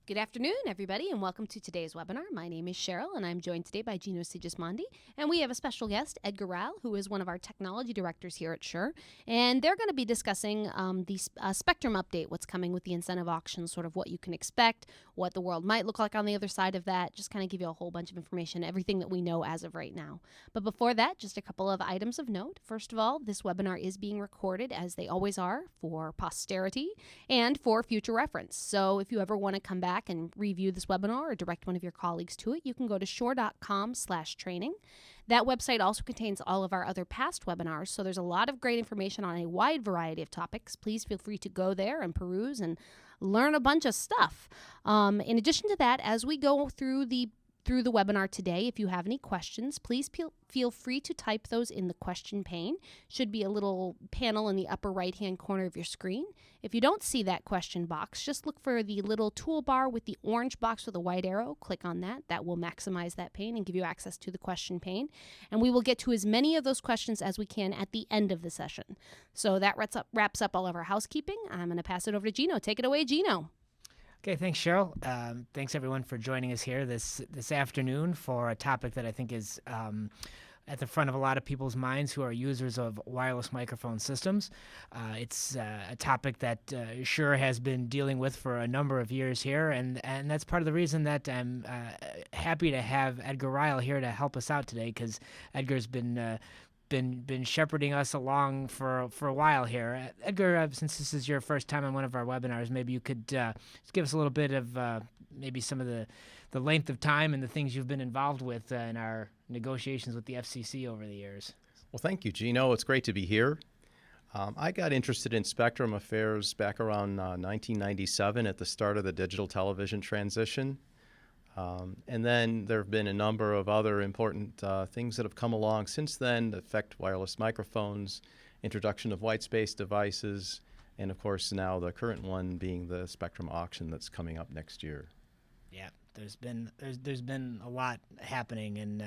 Good afternoon, everybody, and welcome to today's webinar. My name is Cheryl, and I'm joined today by Gino Sigismondi, and we have a special guest, Edgar Ryle, who is one of our technology directors here at Shure, and they're going to be discussing the spectrum update, what's coming with the incentive auction, sort of what you can expect, what the world might look like on the other side of that, just kind of give you a whole bunch of information, everything that we know as of right now. But before that, just a couple of items of note. First of all, this webinar is being recorded, as they always are, for posterity and for future reference. So if you ever want to come back and review this webinar or direct one of your colleagues to it, you can go to shure.com/training. That website also contains all of our other past webinars, so there's a lot of great information on a wide variety of topics. Please feel free to go there and peruse and learn a bunch of stuff. In addition to that, as we go through the webinar today, if you have any questions, please feel free to type those in the question pane. Should be a little panel in the upper right-hand corner of your screen. If you don't see that question box, just look for the little toolbar with the orange box with a white arrow. Click on that. That will maximize that pane and give you access to the question pane. And we will get to as many of those questions as we can at the end of the session. So that wraps up all of our housekeeping. I'm going to pass it over to Gino. Take it away, Gino. Okay, thanks, Cheryl. Thanks, everyone, for joining us here this afternoon for a topic that I think is at the front of a lot of people's minds who are users of wireless microphone systems. It's a topic that Shure has been dealing with for a number of years here, and that's part of the reason that I'm happy to have Edgar Ryle here to help us out today, because Edgar's been shepherding us along for a while here. Edgar, since this is your first time on one of our webinars, maybe you could just give us a little bit of maybe some of the length of time and the things you've been involved with in our negotiations with the FCC over the years. Well, thank you, Gino. It's great to be here. I got interested in spectrum affairs back around 1997 at the start of the digital television transition. And then there have been a number of other important things that have come along since then that affect wireless microphones, introduction of Whitespace devices, and of course now the current one being the spectrum auction that's coming up next year. Yeah, there's been a lot happening, and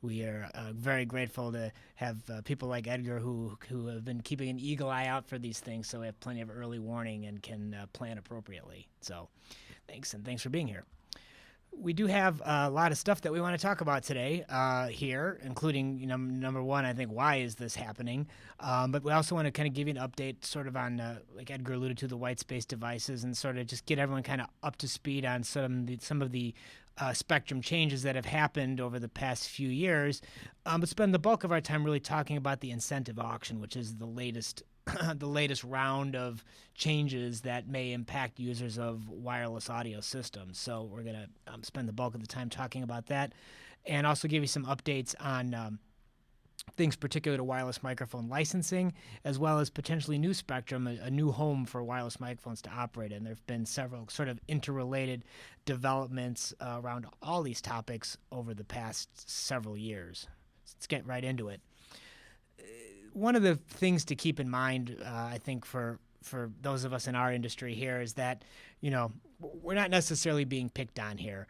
we are very grateful to have people like Edgar who have been keeping an eagle eye out for these things, so we have plenty of early warning and can plan appropriately. So thanks, and thanks for being here. We do have a lot of stuff that we want to talk about today here, including, number one, I think, why is this happening? But we also want to kind of give you an update sort of on, like Edgar alluded to, the Whitespace devices, and sort of just get everyone kind of up to speed on some of the spectrum changes that have happened over the past few years, but spend the bulk of our time really talking about the incentive auction, which is the latest round of changes that may impact users of wireless audio systems. So we're going to spend the bulk of the time talking about that, and also give you some updates on things particular to wireless microphone licensing, as well as potentially new spectrum, a new home for wireless microphones to operate in. There have been several sort of interrelated developments around all these topics over the past several years. Let's get right into it. One of the things to keep in mind, I think, for those of us in our industry here is that, we're not necessarily being picked on here.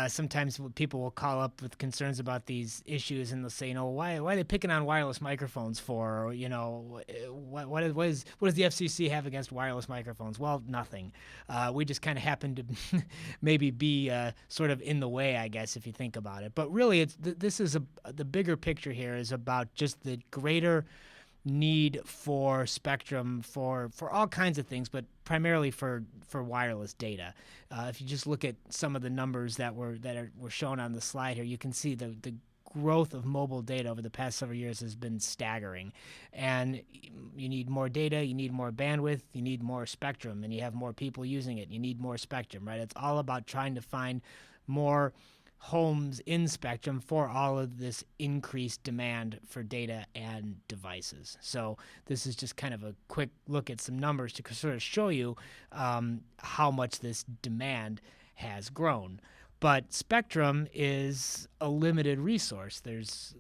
Sometimes people will call up with concerns about these issues, and they'll say, why are they picking on wireless microphones for? Or, what does the FCC have against wireless microphones? Well, nothing. We just kind of happen to maybe be sort of in the way, I guess, if you think about it. But really, the bigger picture here is about just the greater need for spectrum for all kinds of things, but primarily for wireless data. If you just look at some of the numbers that were shown on the slide here, you can see the growth of mobile data over the past several years has been staggering. And you need more data, you need more bandwidth, you need more spectrum, and you have more people using it. You need more spectrum, right? It's all about trying to find more homes in spectrum for all of this increased demand for data and devices. So this is just kind of a quick look at some numbers to sort of show you how much this demand has grown. But spectrum is a limited resource. There's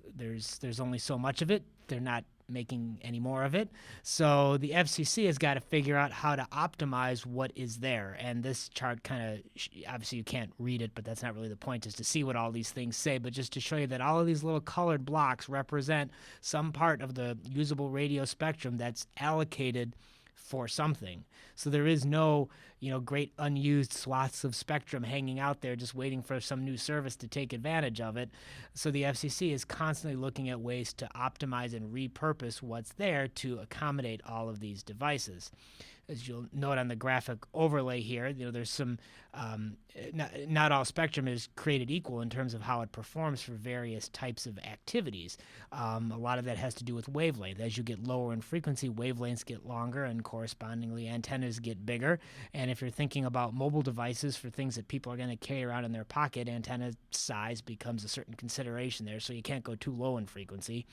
only so much of it. They're not making any more of it. So the FCC has got to figure out how to optimize what is there. And this chart kind of, obviously you can't read it, but that's not really the point, is to see what all these things say, but just to show you that all of these little colored blocks represent some part of the usable radio spectrum that's allocated for something. So there is no, great unused swaths of spectrum hanging out there just waiting for some new service to take advantage of it. So the FCC is constantly looking at ways to optimize and repurpose what's there to accommodate all of these devices. As you'll note on the graphic overlay here, there's some, not all spectrum is created equal in terms of how it performs for various types of activities. A lot of that has to do with wavelength. As you get lower in frequency, wavelengths get longer and correspondingly antennas get bigger. And if you're thinking about mobile devices for things that people are going to carry around in their pocket, antenna size becomes a certain consideration there, so you can't go too low in frequency.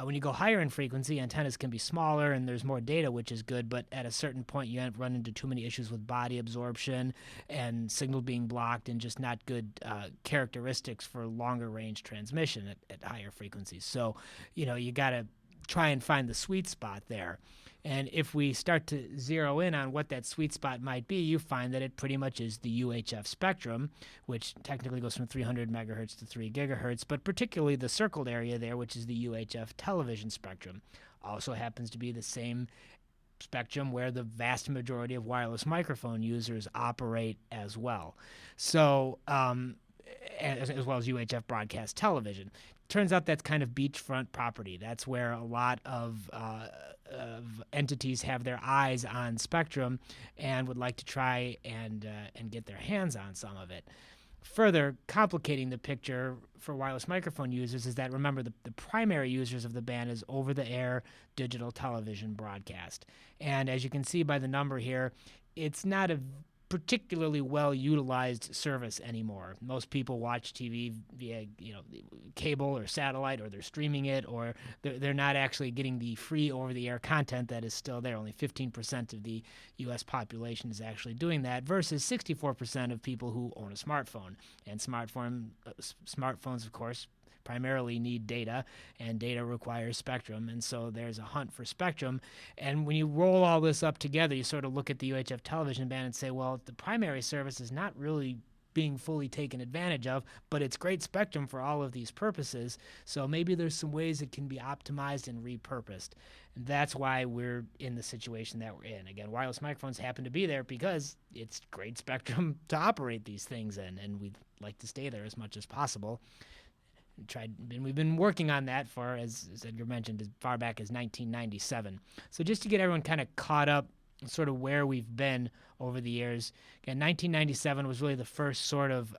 When you go higher in frequency, antennas can be smaller and there's more data, which is good, but at a certain point you run into too many issues with body absorption and signal being blocked and just not good characteristics for longer range transmission at higher frequencies. So, you got to try and find the sweet spot there. And if we start to zero in on what that sweet spot might be, you find that it pretty much is the UHF spectrum, which technically goes from 300 megahertz to 3 gigahertz, but particularly the circled area there, which is the UHF television spectrum, also happens to be the same spectrum where the vast majority of wireless microphone users operate as well. So, as well as UHF broadcast television. Turns out that's kind of beachfront property. That's where a lot of entities have their eyes on spectrum and would like to try and get their hands on some of it. Further complicating the picture for wireless microphone users is that, remember, the primary users of the band is over-the-air digital television broadcast. And as you can see by the number here, it's not a particularly well-utilized service anymore. Most people watch TV via, cable or satellite, or they're streaming it, or they're not actually getting the free over-the-air content that is still there. Only 15% of the U.S. population is actually doing that, versus 64% of people who own a smartphone. And smartphones, of course, primarily need data, and data requires spectrum, and so there's a hunt for spectrum. And when you roll all this up together, you sort of look at the UHF television band and say, well, the primary service is not really being fully taken advantage of, but it's great spectrum for all of these purposes, so maybe there's some ways it can be optimized and repurposed. And that's why we're in the situation that we're in. Again, wireless microphones happen to be there because it's great spectrum to operate these things in, and we'd like to stay there as much as possible. We've been working on that for, as Edgar mentioned, as far back as 1997. So just to get everyone kind of caught up, sort of where we've been over the years. Again, 1997 was really the first sort of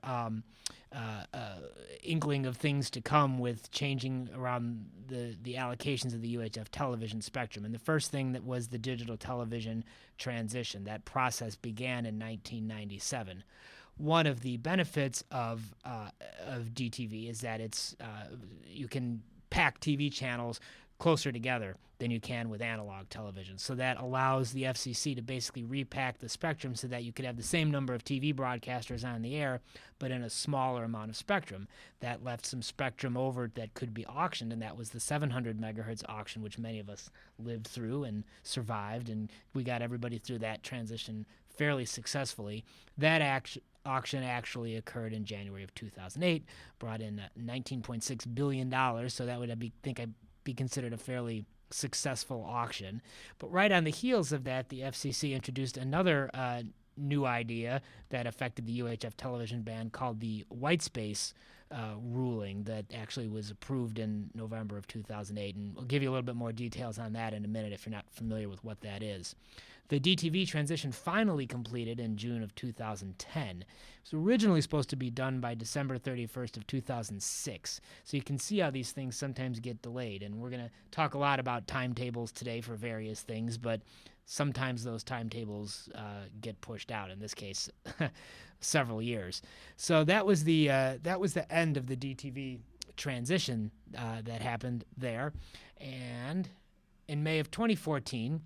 inkling of things to come with changing around the allocations of the UHF television spectrum. And the first thing that was the digital television transition. That process began in 1997. One of the benefits of DTV is that it's you can pack TV channels closer together than you can with analog television. So that allows the FCC to basically repack the spectrum so that you could have the same number of TV broadcasters on the air, but in a smaller amount of spectrum. That left some spectrum over that could be auctioned, and that was the 700 megahertz auction, which many of us lived through and survived, and we got everybody through that transition fairly successfully. That auction actually occurred in January of 2008, brought in $19.6 billion, so that would be considered a fairly successful auction. But right on the heels of that, the FCC introduced another new idea that affected the UHF television band called the Whitespace ruling that actually was approved in November of 2008. And we'll give you a little bit more details on that in a minute if you're not familiar with what that is. The DTV transition finally completed in June of 2010. It was originally supposed to be done by December 31st of 2006. So you can see how these things sometimes get delayed. And we're going to talk a lot about timetables today for various things, but sometimes those timetables get pushed out, in this case, several years. So that was the end of the DTV transition that happened there. And in May of 2014,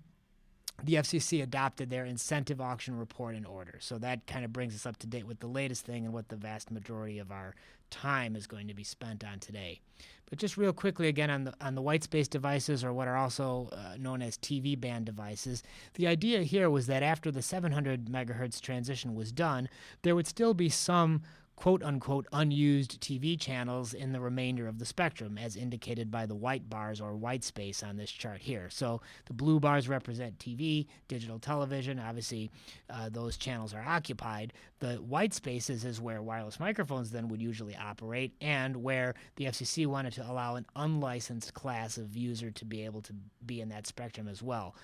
the FCC adopted their incentive auction report and order. So that kind of brings us up to date with the latest thing and what the vast majority of our time is going to be spent on today. But just real quickly again on the Whitespace devices, or what are also known as TV band devices, the idea here was that after the 700 megahertz transition was done, there would still be some quote-unquote unused TV channels in the remainder of the spectrum, as indicated by the white bars or white space on this chart here. So the blue bars represent TV, digital television. Obviously, those channels are occupied. The white spaces is where wireless microphones then would usually operate, and where the FCC wanted to allow an unlicensed class of user to be able to be in that spectrum as well.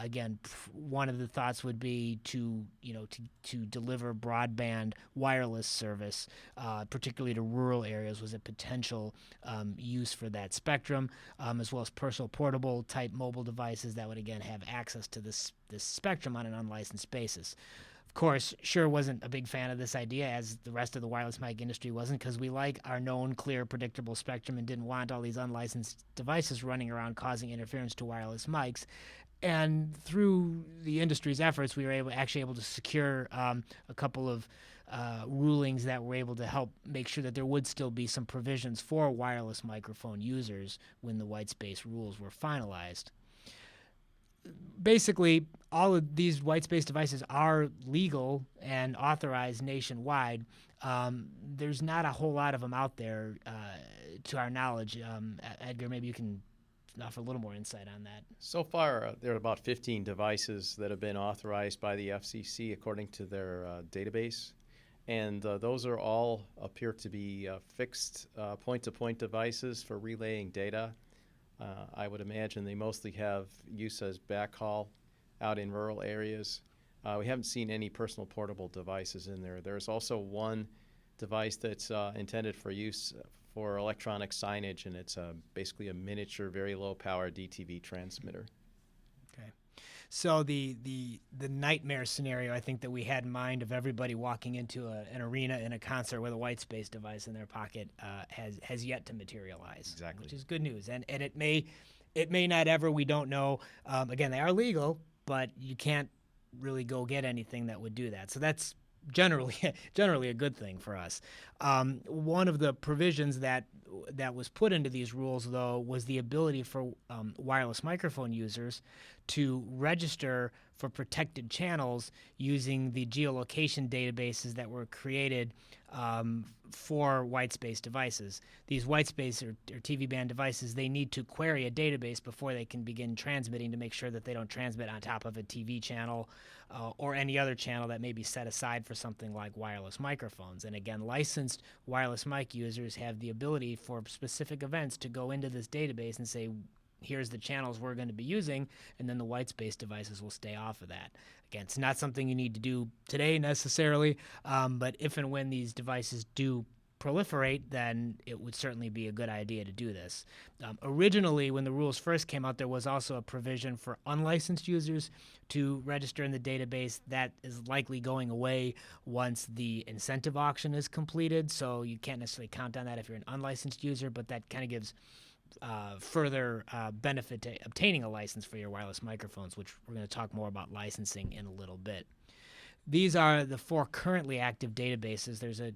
Again, one of the thoughts would be to deliver broadband wireless service, particularly to rural areas, was a potential use for that spectrum, as well as personal portable type mobile devices that would again have access to this spectrum on an unlicensed basis. Of course, Shure wasn't a big fan of this idea, as the rest of the wireless mic industry wasn't, because we like our known, clear, predictable spectrum and didn't want all these unlicensed devices running around causing interference to wireless mics. And through the industry's efforts, we were actually able to secure a couple of rulings that were able to help make sure that there would still be some provisions for wireless microphone users when the white space rules were finalized. Basically, all of these white space devices are legal and authorized nationwide. There's not a whole lot of them out there, to our knowledge. Edgar, maybe you can offer a little more insight on that. So far, there are about 15 devices that have been authorized by the FCC according to their database. And those are all appear to be fixed point-to-point devices for relaying data. I would imagine they mostly have use as backhaul out in rural areas. We haven't seen any personal portable devices in there. There's also one device that's intended for use for electronic signage, and it's basically a miniature, very low-power DTV transmitter. Okay. So the nightmare scenario I think that we had in mind of everybody walking into an arena in a concert with a white space device in their pocket has yet to materialize. Exactly. Which is good news. And it may not ever. We don't know. Again, they are legal, but you can't really go get anything that would do that. So that's generally a good thing for us. One of the provisions that was put into these rules, though, was the ability for wireless microphone users to register for protected channels using the geolocation databases that were created for white space devices. These white space or TV band devices, they need to query a database before they can begin transmitting to make sure that they don't transmit on top of a TV channel or any other channel that may be set aside for something like wireless microphones. And again, licensed wireless mic users have the ability for specific events to go into this database and say, here's the channels we're going to be using, and then the white space devices will stay off of that. Again, it's not something you need to do today necessarily, but if and when these devices do proliferate, then it would certainly be a good idea to do this. Originally, when the rules first came out, there was also a provision for unlicensed users to register in the database. That is likely going away once the incentive auction is completed, so you can't necessarily count on that if you're an unlicensed user, but that kind of gives further benefit to obtaining a license for your wireless microphones, which we're going to talk more about licensing in a little bit. These are the 4 currently active databases. There's a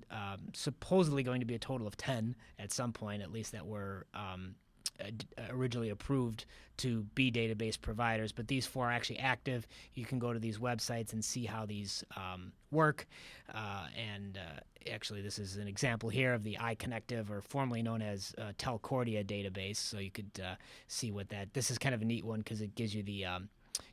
supposedly going to be a total of 10 at some point, at least, that were originally approved to be database providers, but these 4 are actually active. You can go to these websites and see how these work. Actually, this is an example here of the iConnective, or formerly known as Telcordia database. So you could see what that. This is kind of a neat one because it gives you the.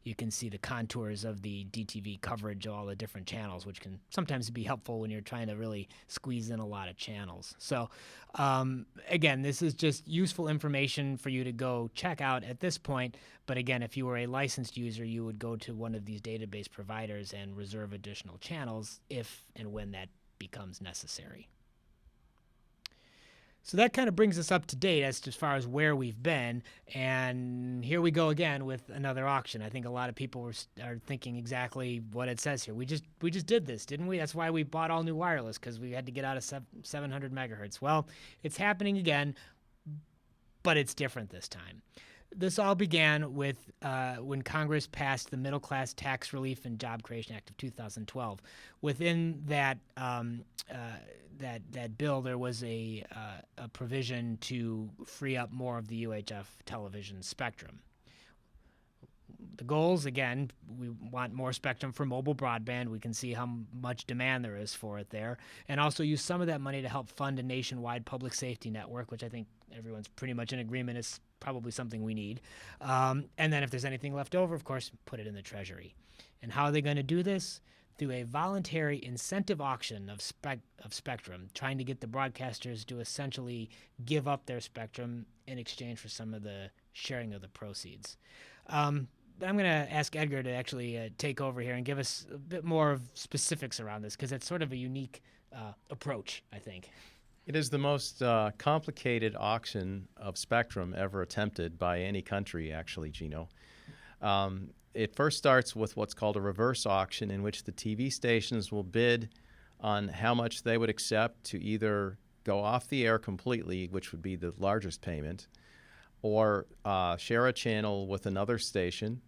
You can see the contours of the DTV coverage of all the different channels, which can sometimes be helpful when you're trying to really squeeze in a lot of channels. So, again, this is just useful information for you to go check out at this point. But again, if you were a licensed user, you would go to one of these database providers and reserve additional channels if and when that becomes necessary. So that kind of brings us up to date as far as where we've been, and here we go again with another auction. I think a lot of people are thinking exactly what it says here. We just did this, didn't we? That's why we bought all new wireless, because we had to get out of 700 megahertz. Well, it's happening again, but it's different this time. This all began with when Congress passed the Middle Class Tax Relief and Job Creation Act of 2012. Within that that bill, there was a provision to free up more of the UHF television spectrum. the goals, again, we want more spectrum for mobile broadband. We can see how much demand there is for it there. And also use some of that money to help fund a nationwide public safety network, which I think everyone's pretty much in agreement is probably something we need. And then if there's anything left over, of course, put it in the Treasury. And how are they going to do this? Through a voluntary incentive auction of spectrum, trying to get the broadcasters to essentially give up their spectrum in exchange for some of the sharing of the proceeds. I'm going to ask Edgar to actually take over here and give us a bit more of specifics around this, because it's sort of a unique approach, I think. It is the most complicated auction of spectrum ever attempted by any country, actually, Gino. It first starts with what's called a reverse auction, in which the TV stations will bid on how much they would accept to either go off the air completely, which would be the largest payment, or share a channel with another station,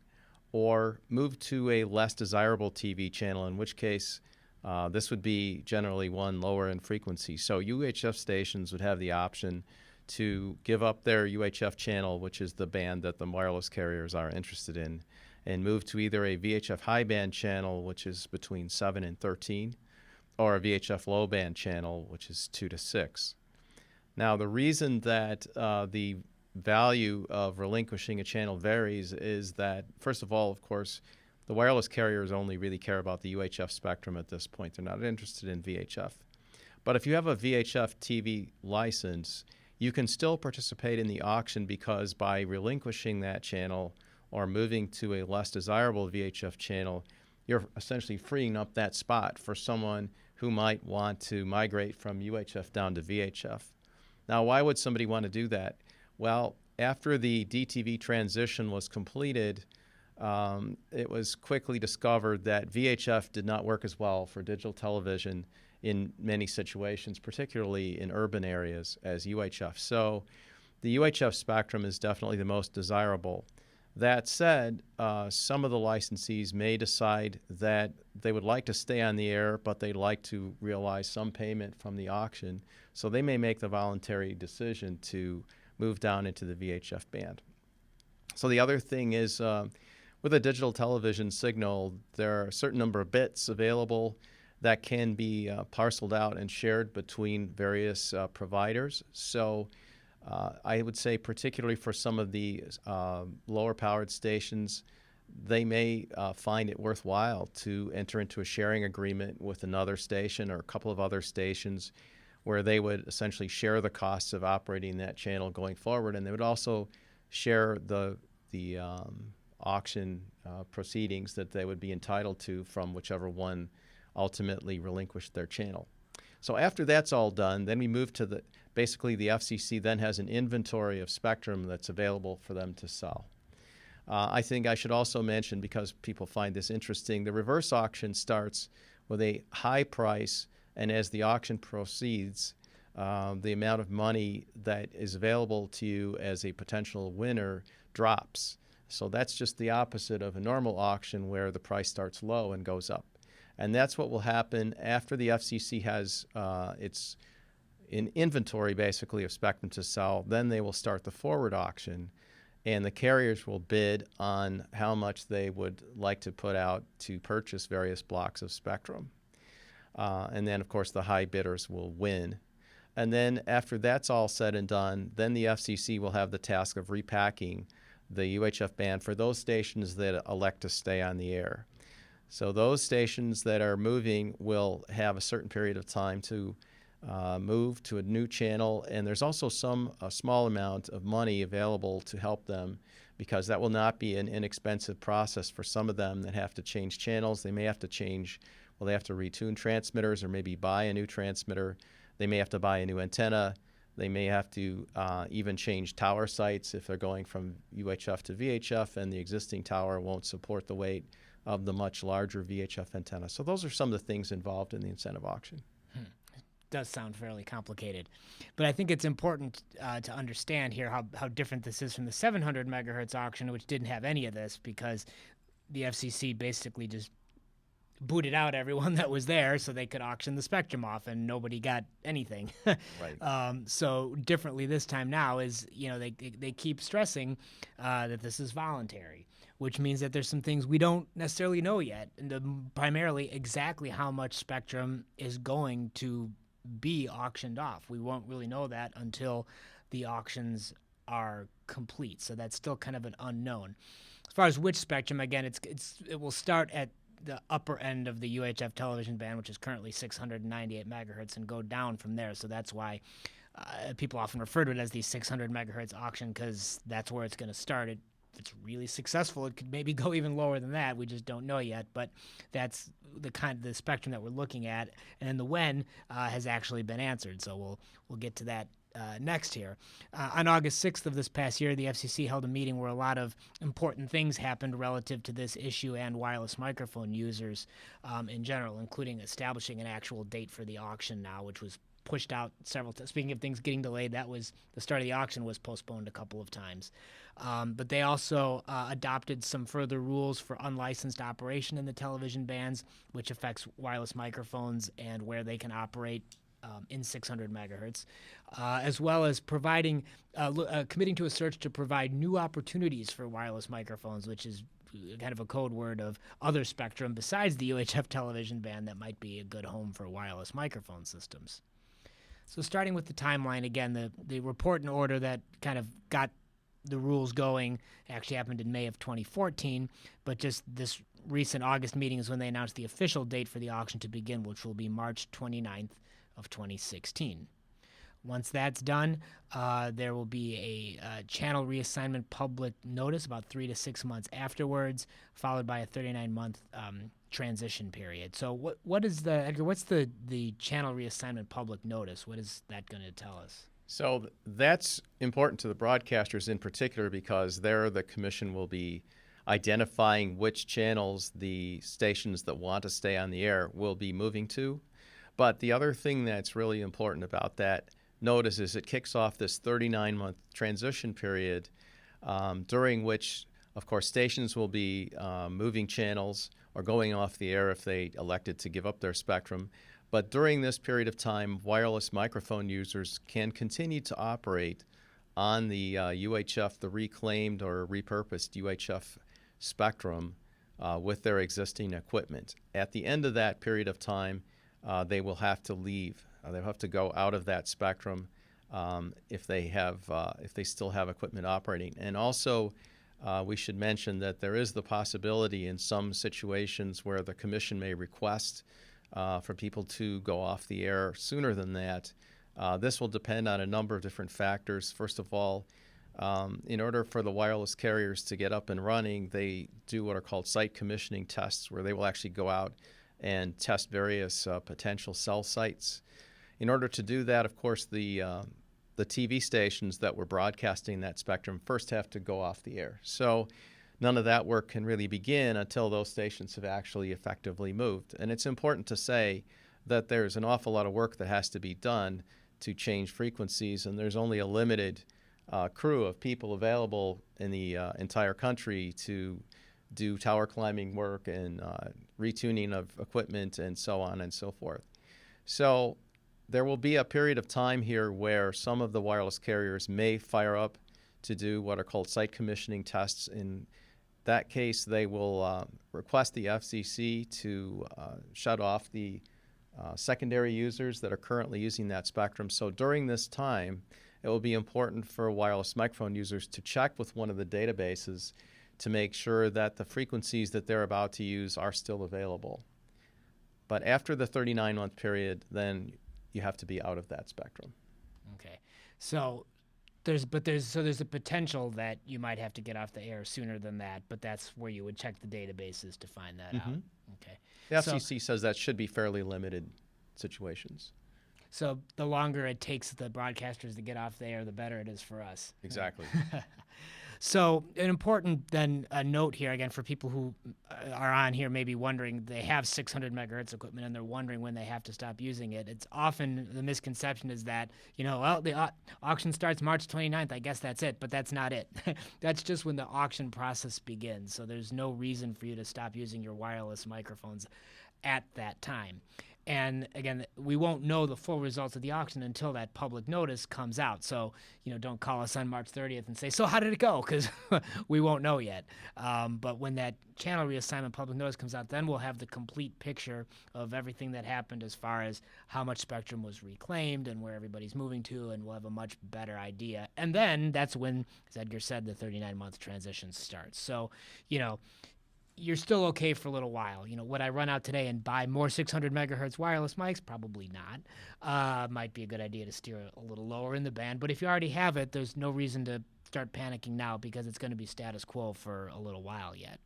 or move to a less desirable TV channel, in which case this would be generally one lower in frequency. So UHF stations would have the option to give up their UHF channel, which is the band that the wireless carriers are interested in, and move to either a VHF high band channel, which is between 7 and 13, or a VHF low band channel, which is 2 to 6. Now, the reason that the value of relinquishing a channel varies is that, first of all, of course, the wireless carriers only really care about the UHF spectrum at this point. They're not interested in VHF. But if you have a VHF TV license, you can still participate in the auction, because by relinquishing that channel or moving to a less desirable VHF channel, you're essentially freeing up that spot for someone who might want to migrate from UHF down to VHF. Now, why would somebody want to do that? Well, after the DTV transition was completed, it was quickly discovered that VHF did not work as well for digital television in many situations, particularly in urban areas, as UHF. So the UHF spectrum is definitely the most desirable. That said, some of the licensees may decide that they would like to stay on the air, but they'd like to realize some payment from the auction. So they may make the voluntary decision to move down into the VHF band. So the other thing is, with a digital television signal, there are a certain number of bits available that can be parceled out and shared between various providers. So I would say, particularly for some of the lower powered stations, they may find it worthwhile to enter into a sharing agreement with another station or a couple of other stations, where they would essentially share the costs of operating that channel going forward, and they would also share the auction proceedings that they would be entitled to from whichever one ultimately relinquished their channel. So after that's all done, then we move to basically the FCC then has an inventory of spectrum that's available for them to sell. I think I should also mention, because people find this interesting, the reverse auction starts with a high price, and as the auction proceeds, the amount of money that is available to you as a potential winner drops. So that's just the opposite of a normal auction, where the price starts low and goes up. And that's what will happen after the FCC has its inventory, basically, of spectrum to sell. Then they will start the forward auction, and the carriers will bid on how much they would like to put out to purchase various blocks of spectrum. And then, of course, the high bidders will win. And then after that's all said and done, then the FCC will have the task of repacking the UHF band for those stations that elect to stay on the air. So those stations that are moving will have a certain period of time to move to a new channel, and there's also a small amount of money available to help them, because that will not be an inexpensive process for some of them that have to change channels. They may have to they have to retune transmitters, or maybe buy a new transmitter. They may have to buy a new antenna. They may have to even change tower sites if they're going from UHF to VHF, and the existing tower won't support the weight of the much larger VHF antenna. So those are some of the things involved in the incentive auction. Does sound fairly complicated, but I think it's important to understand here how different this is from the 700 megahertz auction, which didn't have any of this, because the FCC basically just booted out everyone that was there so they could auction the spectrum off, and nobody got anything. Right. So differently this time now is, they keep stressing that this is voluntary. which means that there's some things we don't necessarily know yet, and primarily exactly how much spectrum is going to be auctioned off. We won't really know that until the auctions are complete, so that's still kind of an unknown. As far as which spectrum, again, it will start at the upper end of the UHF television band, which is currently 698 megahertz, and go down from there. So that's why people often refer to it as the 600 megahertz auction, because that's where it's going to start. If it's really successful, it could maybe go even lower than that. We just don't know yet, but that's the spectrum that we're looking at. And then the when has actually been answered, so we'll get to that next here. On August 6th of this past year, the FCC held a meeting where a lot of important things happened relative to this issue and wireless microphone users in general, including establishing an actual date for the auction now, which was pushed out several times. Speaking of things getting delayed, that was the start of the auction was postponed a couple of times. But they also adopted some further rules for unlicensed operation in the television bands, which affects wireless microphones and where they can operate in 600 megahertz, as well as providing, committing to a search to provide new opportunities for wireless microphones, which is kind of a code word of other spectrum besides the UHF television band that might be a good home for wireless microphone systems. So starting with the timeline, again, the report and order that kind of got the rules going actually happened in May of 2014, but just this recent August meeting is when they announced the official date for the auction to begin, which will be March 29th of 2016. Once that's done, there will be a channel reassignment public notice about 3 to 6 months afterwards, followed by a 39-month transition period. So what is Edgar, what's the channel reassignment public notice? What is that going to tell us? So that's important to the broadcasters in particular, because there the commission will be identifying which channels the stations that want to stay on the air will be moving to. But the other thing that's really important about that notice is it kicks off this 39-month transition period during which, of course, stations will be moving channels or going off the air if they elected to give up their spectrum. But during this period of time, wireless microphone users can continue to operate on the UHF, the reclaimed or repurposed UHF spectrum with their existing equipment. At the end of that period of time, they will have to leave. They'll have to go out of that spectrum if they still have equipment operating. And also, we should mention that there is the possibility in some situations where the commission may request for people to go off the air sooner than that. This will depend on a number of different factors. First of all, in order for the wireless carriers to get up and running, they do what are called site commissioning tests, where they will actually go out and test various potential cell sites. In order to do that, of course, the TV stations that were broadcasting that spectrum first have to go off the air. So none of that work can really begin until those stations have actually effectively moved. And it's important to say that there's an awful lot of work that has to be done to change frequencies, and there's only a limited crew of people available in the entire country to do tower climbing work and retuning of equipment and so on and so forth. So there will be a period of time here where some of the wireless carriers may fire up to do what are called site commissioning tests. In that case, they will request the FCC to shut off the secondary users that are currently using that spectrum. So during this time, it will be important for wireless microphone users to check with one of the databases to make sure that the frequencies that they're about to use are still available. But after the 39-month period, then you have to be out of that spectrum. Okay. So there's a potential that you might have to get off the air sooner than that, but that's where you would check the databases to find that out. Okay. The FCC says that should be fairly limited situations. So the longer it takes the broadcasters to get off the air, the better it is for us. Exactly. So an important then note here, again, for people who are on here maybe wondering, they have 600 megahertz equipment and they're wondering when they have to stop using it. It's often the misconception is that, well, the auction starts March 29th. I guess that's it, but that's not it. That's just when the auction process begins. So there's no reason for you to stop using your wireless microphones at that time. And again, we won't know the full results of the auction until that public notice comes out. So, don't call us on March 30th and say, so how did it go? Because we won't know yet. But when that channel reassignment public notice comes out, then we'll have the complete picture of everything that happened as far as how much spectrum was reclaimed and where everybody's moving to, and we'll have a much better idea. And then that's when, as Edgar said, the 39-month transition starts. So, you're still okay for a little while. Would I run out today and buy more 600 megahertz wireless mics? Probably not. Might be a good idea to steer a little lower in the band. But if you already have it, there's no reason to start panicking now because it's going to be status quo for a little while yet.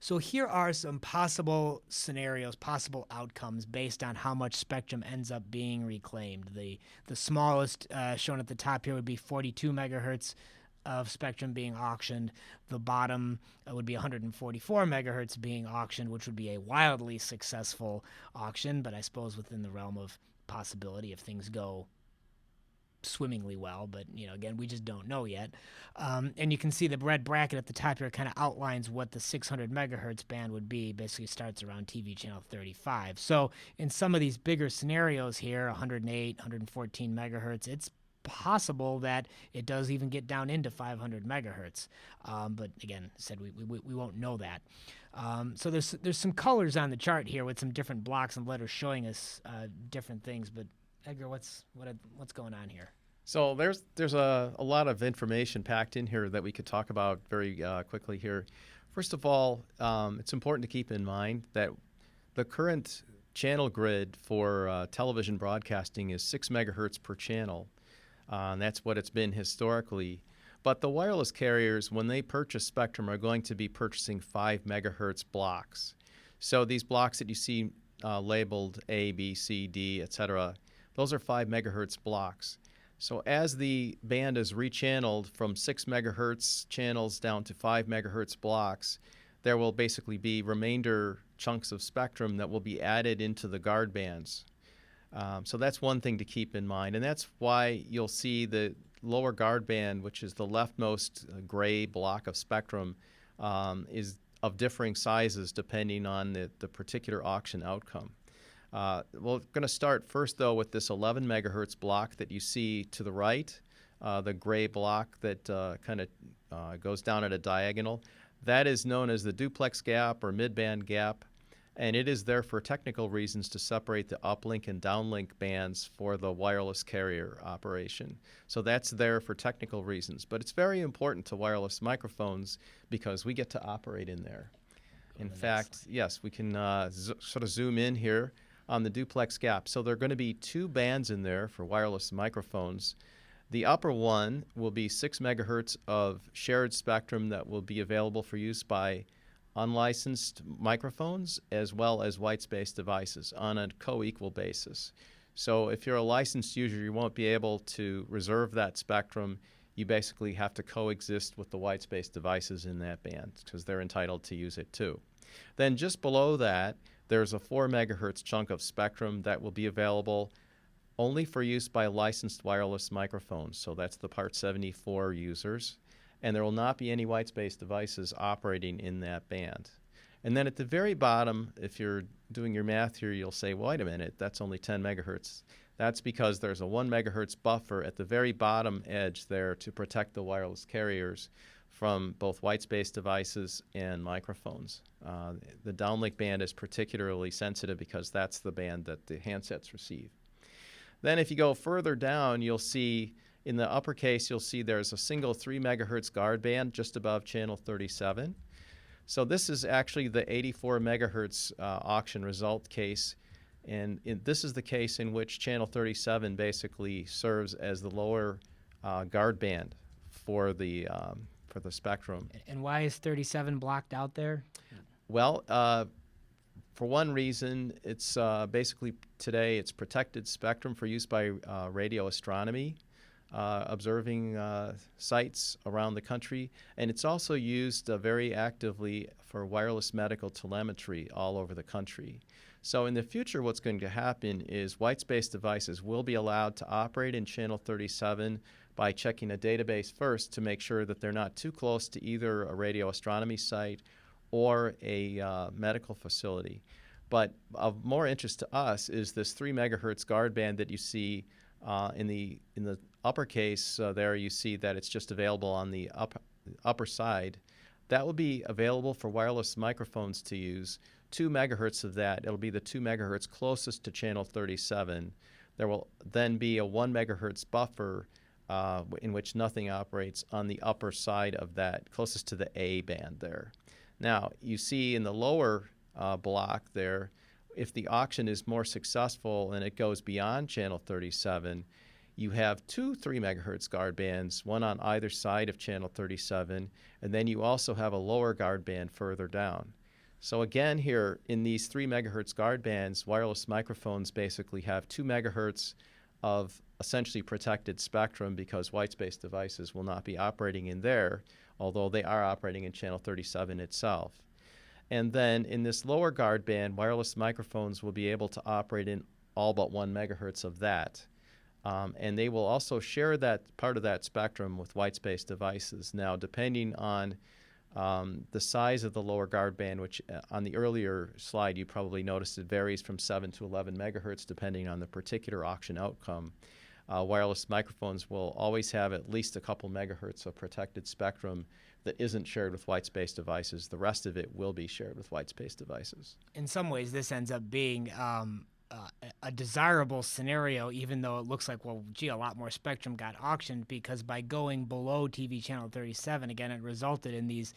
So here are some possible scenarios, possible outcomes based on how much spectrum ends up being reclaimed. The smallest shown at the top here would be 42 megahertz of spectrum being auctioned. The bottom would be 144 megahertz being auctioned, which would be a wildly successful auction, but I suppose within the realm of possibility if things go swimmingly well. But, again, we just don't know yet. And you can see the red bracket at the top here kind of outlines what the 600 megahertz band would be. Basically starts around TV channel 35. So in some of these bigger scenarios here, 108, 114 megahertz, it's possible that it does even get down into 500 megahertz. But again, said we won't know that. So there's some colors on the chart here with some different blocks and letters showing us different things. But Edgar, what's going on here? So there's a lot of information packed in here that we could talk about very quickly here. First of all, it's important to keep in mind that the current channel grid for television broadcasting is 6 megahertz per channel. And that's what it's been historically. But the wireless carriers, when they purchase spectrum, are going to be purchasing 5 megahertz blocks. So these blocks that you see labeled A, B, C, D, etc., those are 5 megahertz blocks. So as the band is rechanneled from 6 megahertz channels down to 5 megahertz blocks, there will basically be remainder chunks of spectrum that will be added into the guard bands. So that's one thing to keep in mind, and that's why you'll see the lower guard band, which is the leftmost gray block of spectrum, is of differing sizes depending on the particular auction outcome. We're going to start first, though, with this 11 megahertz block that you see to the right, the gray block that kind of goes down at a diagonal. That is known as the duplex gap or midband gap. And it is there for technical reasons to separate the uplink and downlink bands for the wireless carrier operation. So that's there for technical reasons. But it's very important to wireless microphones because we get to operate in there. In fact, yes, we can sort of zoom in here on the duplex gap. So there are going to be 2 bands in there for wireless microphones. The upper one will be 6 megahertz of shared spectrum that will be available for use by unlicensed microphones as well as Whitespace devices on a co-equal basis. So if you're a licensed user, you won't be able to reserve that spectrum. You basically have to coexist with the Whitespace devices in that band because they're entitled to use it too. Then just below that, there's a 4 megahertz chunk of spectrum that will be available only for use by licensed wireless microphones. So that's the Part 74 users. And there will not be any Whitespace devices operating in that band. And then at the very bottom, if you're doing your math here, you'll say, well, wait a minute, that's only 10 megahertz. That's because there's a 1 megahertz buffer at the very bottom edge there to protect the wireless carriers from both Whitespace devices and microphones. The downlink band is particularly sensitive because that's the band that the handsets receive. Then if you go further down, you'll see in the uppercase, you'll see there's a single 3 megahertz guard band just above channel 37. So this is actually the 84 megahertz auction result case. And this is the case in which channel 37 basically serves as the lower guard band for the spectrum. And why is 37 blocked out there? Well, for one reason, it's basically today it's protected spectrum for use by radio astronomy. Observing sites around the country, and it's also used very actively for wireless medical telemetry all over the country. So in the future, what's going to happen is Whitespace devices will be allowed to operate in channel 37 by checking a database first to make sure that they're not too close to either a radio astronomy site or a medical facility. But of more interest to us is this 3 megahertz guard band that you see in the uppercase. There you see that it's just available on the upper side. That will be available for wireless microphones to use. 2 megahertz of that, it'll be the 2 megahertz closest to channel 37. There will then be a 1 megahertz buffer in which nothing operates on the upper side of that, closest to the A band there. Now, you see in the lower block there, if the auction is more successful and it goes beyond channel 37, you have 2 3 megahertz guard bands, one on either side of channel 37, and then you also have a lower guard band further down. So again here, in these 3 megahertz guard bands, wireless microphones basically have 2 megahertz of essentially protected spectrum because Whitespace devices will not be operating in there, although they are operating in channel 37 itself. And then in this lower guard band, wireless microphones will be able to operate in all but 1 megahertz of that. And they will also share that part of that spectrum with Whitespace devices. Now, depending on the size of the lower guard band, which on the earlier slide you probably noticed it varies from 7 to 11 megahertz depending on the particular auction outcome. Wireless microphones will always have at least a couple megahertz of protected spectrum that isn't shared with Whitespace devices. The rest of it will be shared with Whitespace devices. In some ways, this ends up being a desirable scenario, even though it looks like, well, gee, a lot more spectrum got auctioned, because by going below TV channel 37, again, it resulted in these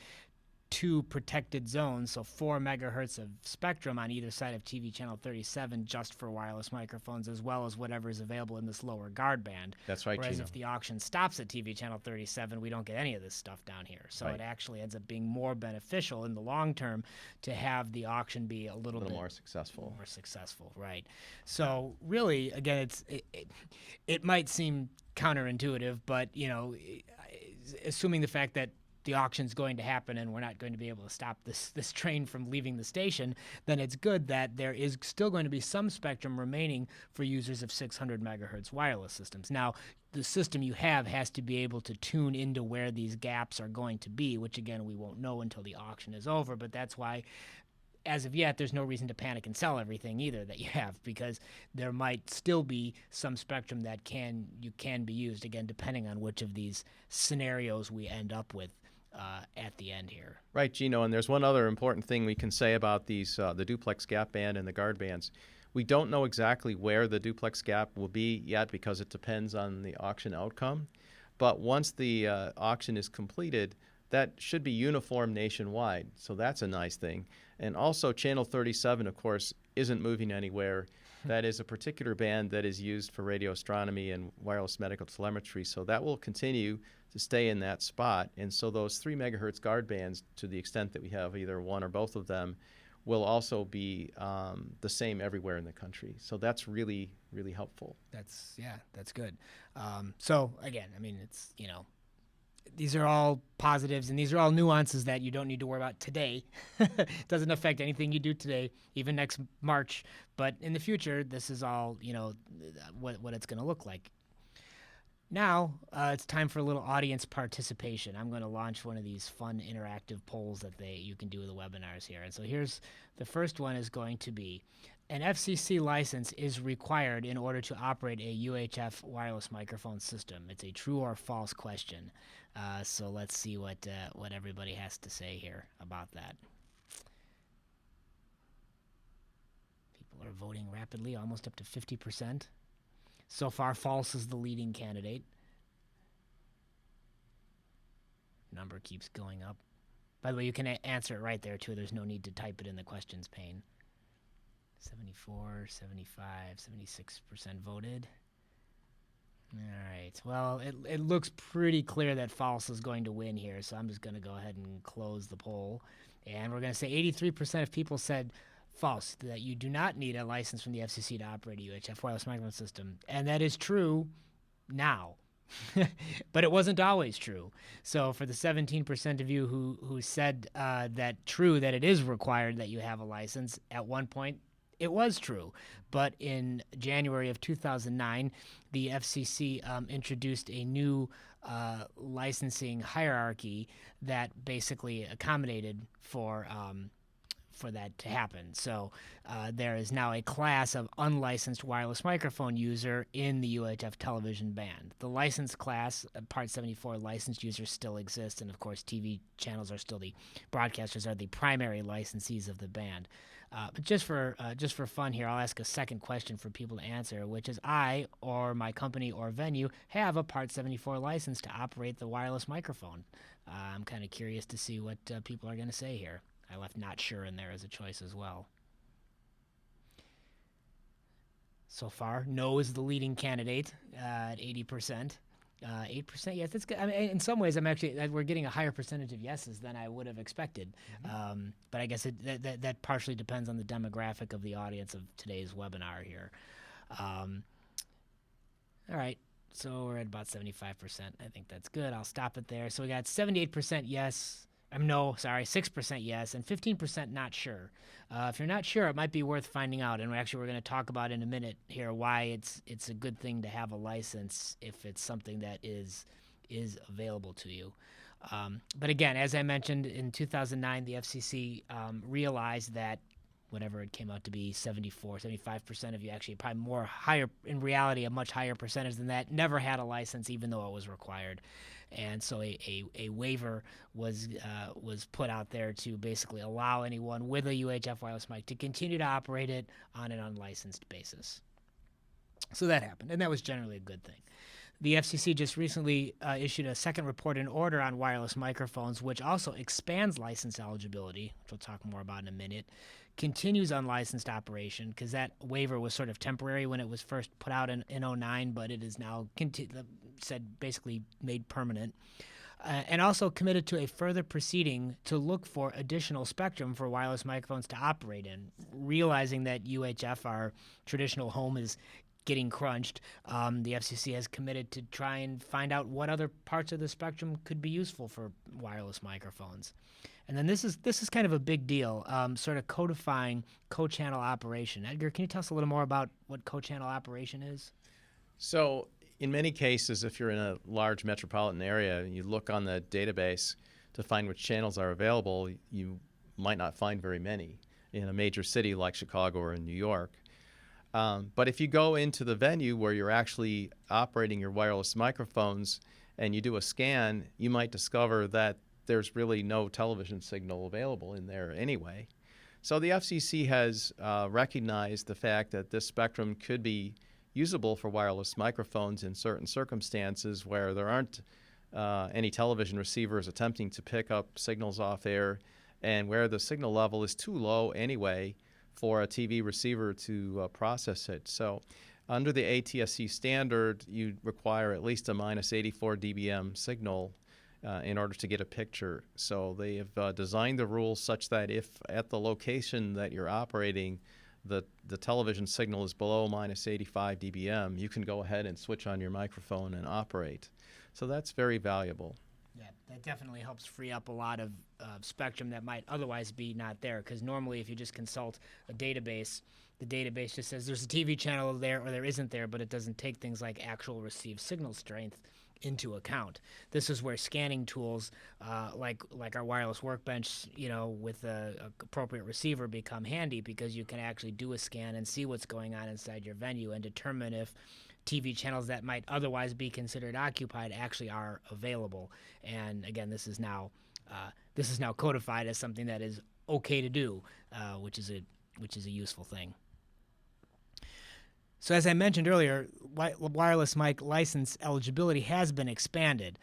2 protected zones, so 4 megahertz of spectrum on either side of TV channel 37 just for wireless microphones, as well as whatever is available in this lower guard band. That's right, Whereas Gino. if the auction stops at TV channel 37, we don't get any of this stuff down here. So Right. it actually ends up being more beneficial in the long term to have the auction be a little bit more successful. More successful, right. So really, again, it might seem counterintuitive, but, assuming the fact that the auction's going to happen and we're not going to be able to stop this train from leaving the station, then it's good that there is still going to be some spectrum remaining for users of 600 megahertz wireless systems. Now, the system you have has to be able to tune into where these gaps are going to be, which, again, we won't know until the auction is over, but that's why, as of yet, there's no reason to panic and sell everything either that you have, because there might still be some spectrum that can be used, again, depending on which of these scenarios we end up with at the end here. Right, Gino, and there's one other important thing we can say about these, the duplex gap band and the guard bands. We don't know exactly where the duplex gap will be yet because it depends on the auction outcome. But once the auction is completed, that should be uniform nationwide, so that's a nice thing. And also, channel 37, of course, isn't moving anywhere. That is a particular band that is used for radio astronomy and wireless medical telemetry, so that will continue to stay in that spot. And so those 3 megahertz guard bands, to the extent that we have either one or both of them, will also be the same everywhere in the country. So that's really, really helpful. That's good. So again, I mean, it's, these are all positives and these are all nuances that you don't need to worry about today. It doesn't affect anything you do today, even next March. But in the future, this is all, what it's going to look like. Now, it's time for a little audience participation. I'm going to launch one of these fun interactive polls that you can do with the webinars here. And so here's the first one is going to be, an FCC license is required in order to operate a UHF wireless microphone system. It's a true or false question. So let's see what everybody has to say here about that. People are voting rapidly, almost up to 50%. So far, false is the leading candidate. Number keeps going up. By the way, you can answer it right there, too. There's no need to type it in the questions pane. 74, 75, 76% voted. All right. Well, it looks pretty clear that false is going to win here, so I'm just going to go ahead and close the poll. And we're going to say 83% of people said false, that you do not need a license from the FCC to operate a UHF wireless microphone system. And that is true now. But it wasn't always true. So for the 17% of you who said that it is required that you have a license, at one point it was true. But in January of 2009, the FCC introduced a new licensing hierarchy that basically accommodated for for that to happen. So there is now a class of unlicensed wireless microphone user in the UHF television band. The licensed class, Part 74 licensed users still exist, and of course TV channels are still broadcasters are the primary licensees of the band. But just for fun here, I'll ask a second question for people to answer, which is I or my company or venue have a Part 74 license to operate the wireless microphone. I'm kind of curious to see what people are going to say here. I left not sure in there as a choice as well. So far, no is the leading candidate at 80%. 8%, yes, that's good. I mean, in some ways, we're getting a higher percentage of yeses than I would have expected. But I guess that partially depends on the demographic of the audience of today's webinar here. All right, so we're at about 75%. I think that's good. I'll stop it there. So we got 78% yes. 6% yes, and 15% not sure. If you're not sure, it might be worth finding out. And we're going to talk about in a minute here why it's a good thing to have a license if it's something that is available to you. But again, as I mentioned, in 2009, the FCC realized that whatever it came out to be, 75% of you, actually probably higher, in reality, a much higher percentage than that, never had a license even though it was required. And so a waiver was put out there to basically allow anyone with a UHF wireless mic to continue to operate it on an unlicensed basis. So that happened, and that was generally a good thing. The FCC just recently issued a second report and order on wireless microphones, which also expands license eligibility, which we'll talk more about in a minute, continues unlicensed operation, because that waiver was sort of temporary when it was first put out in 2009, but it is now basically made permanent. And also committed to a further proceeding to look for additional spectrum for wireless microphones to operate in, realizing that UHF, our traditional home, is getting crunched. The FCC has committed to try and find out what other parts of the spectrum could be useful for wireless microphones. And then this is kind of a big deal, sort of codifying co-channel operation. Edgar, can you tell us a little more about what co-channel operation is? So in many cases, if you're in a large metropolitan area, you look on the database to find which channels are available, you might not find very many in a major city like Chicago or in New York. But if you go into the venue where you're actually operating your wireless microphones and you do a scan, you might discover that there's really no television signal available in there anyway. So the FCC has recognized the fact that this spectrum could be usable for wireless microphones in certain circumstances where there aren't any television receivers attempting to pick up signals off air, and where the signal level is too low anyway for a TV receiver to process it. So under the ATSC standard, you require at least a minus 84 dBm signal in order to get a picture. So they have designed the rules such that if at the location that you're operating, the television signal is below minus 85 dBm, you can go ahead and switch on your microphone and operate. So that's very valuable. Yeah, that definitely helps free up a lot of spectrum that might otherwise be not there, because normally if you just consult a database, the database just says there's a TV channel there or there isn't there, but it doesn't take things like actual received signal strength into account. This is where scanning tools like our wireless workbench, with a appropriate receiver become handy, because you can actually do a scan and see what's going on inside your venue and determine if TV channels that might otherwise be considered occupied actually are available. And again, this is now codified as something that is okay to do, which is a useful thing. So as I mentioned earlier, wireless mic license eligibility has been expanded.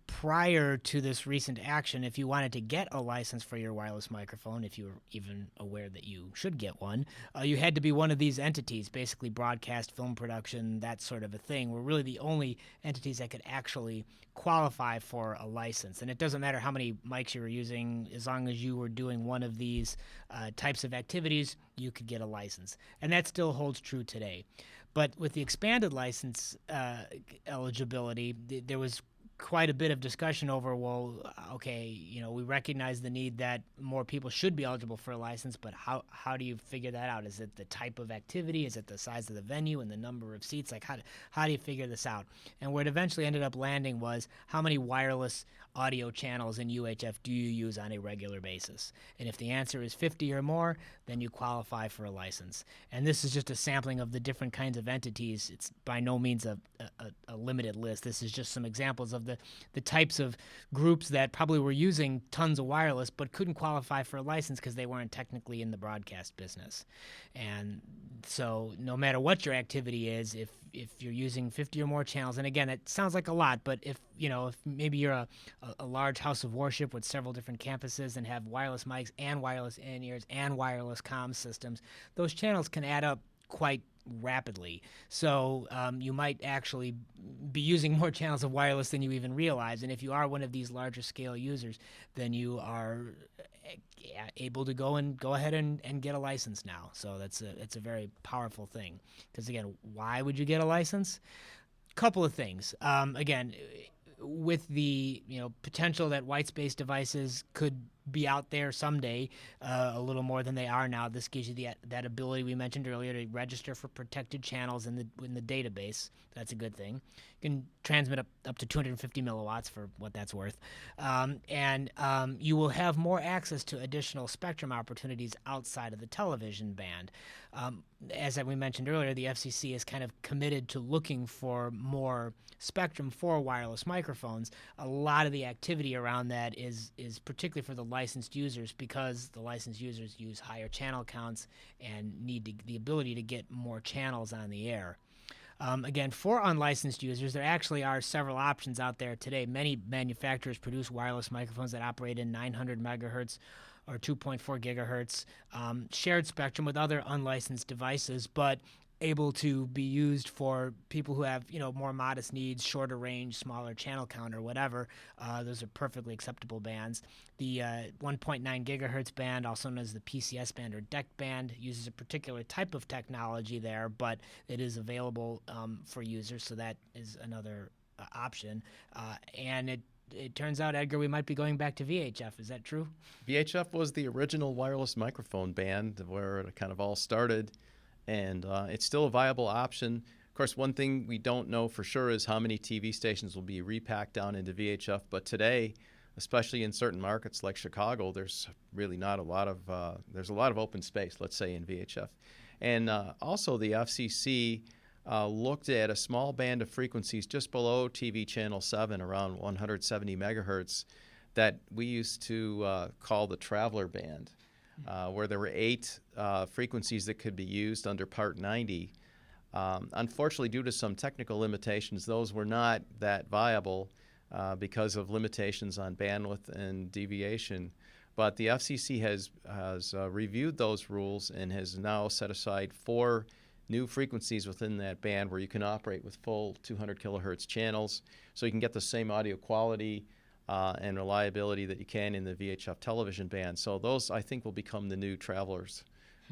Prior to this recent action, if you wanted to get a license for your wireless microphone, if you were even aware that you should get one, you had to be one of these entities, basically broadcast, film production, that sort of a thing, were really the only entities that could actually qualify for a license. And it doesn't matter how many mics you were using, as long as you were doing one of these types of activities, you could get a license. And that still holds true today. But with the expanded license eligibility, there was quite a bit of discussion over, well, okay, we recognize the need that more people should be eligible for a license, but how do you figure that out? Is it the type of activity? Is it the size of the venue and the number of seats? Like, how do you figure this out? And where it eventually ended up landing was, how many wireless audio channels in UHF do you use on a regular basis? And if the answer is 50 or more, then you qualify for a license. And this is just a sampling of the different kinds of entities. It's by no means a limited list. This is just some examples of the types of groups that probably were using tons of wireless but couldn't qualify for a license because they weren't technically in the broadcast business. And so no matter what your activity is, if you're using 50 or more channels, and again, it sounds like a lot, but if maybe you're a large house of worship with several different campuses and have wireless mics and wireless in-ears and wireless comm systems, those channels can add up quite rapidly. So you might actually be using more channels of wireless than you even realize. And if you are one of these larger scale users, then you are able to go ahead and get a license now. So it's a very powerful thing. Because again, why would you get a license? Couple of things. Again, with the potential that Whitespace devices could be out there someday, a little more than they are now. This gives you that ability we mentioned earlier to register for protected channels in the database. That's a good thing. You can transmit up to 250 milliwatts for what that's worth, and you will have more access to additional spectrum opportunities outside of the television band. As we mentioned earlier, the FCC is kind of committed to looking for more spectrum for wireless microphones. A lot of the activity around that is particularly for the licensed users, because the licensed users use higher channel counts and need the ability to get more channels on the air. Again, for unlicensed users, there actually are several options out there today. Many manufacturers produce wireless microphones that operate in 900 megahertz or 2.4 gigahertz shared spectrum with other unlicensed devices, but able to be used for people who have more modest needs, shorter range, smaller channel count, or whatever. Those are perfectly acceptable bands. The 1.9 gigahertz band, also known as the PCS band or DEC band, uses a particular type of technology there, but it is available for users, so that is another option. And it turns out, Edgar, we might be going back to VHF. Is that true? VHF was the original wireless microphone band where it kind of all started. And it's still a viable option. Of course, one thing we don't know for sure is how many TV stations will be repacked down into VHF. But today, especially in certain markets like Chicago, there's really not a lot of there's a lot of open space, let's say, in VHF. And also the FCC looked at a small band of frequencies just below TV channel 7, around 170 megahertz, that we used to call the traveler band. Where there were 8 frequencies that could be used under Part 90. Unfortunately, due to some technical limitations, those were not that viable because of limitations on bandwidth and deviation. But the FCC has reviewed those rules and has now set aside 4 new frequencies within that band where you can operate with full 200 kilohertz channels, so you can get the same audio quality and reliability that you can in the VHF television band. So those, I think, will become the new travelers.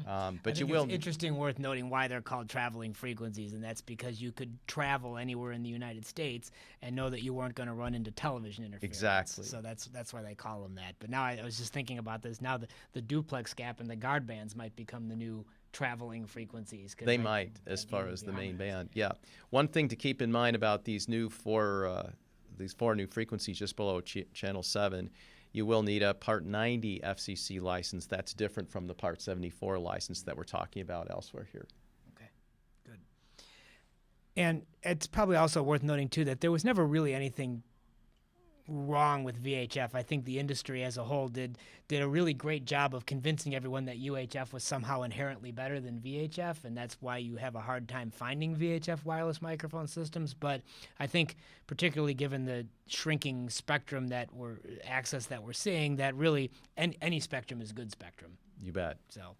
But you will. It's interesting, worth noting why they're called traveling frequencies, and that's because you could travel anywhere in the United States and know that you weren't going to run into television interference. Exactly. So that's why they call them that. But now I was just thinking about this. Now the duplex gap and the guard bands might become the new traveling frequencies. They might, as far as the main band. Yeah. One thing to keep in mind about these 4 new frequencies just below channel 7, you will need a Part 90 FCC license. That's different from the Part 74 license that we're talking about elsewhere here. Okay, good. And it's probably also worth noting, too, that there was never really anything wrong with VHF. I think the industry as a whole did a really great job of convincing everyone that UHF was somehow inherently better than VHF, and that's why you have a hard time finding VHF wireless microphone systems. But I think, particularly given the shrinking spectrum access that we're seeing, that really any spectrum is good spectrum. You bet. So,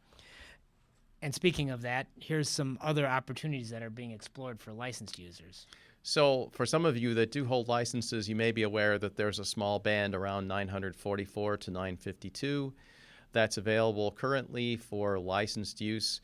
and speaking of that, here's some other opportunities that are being explored for licensed users. So for some of you that do hold licenses, you may be aware that there's a small band around 944 to 952 that's available currently for licensed use.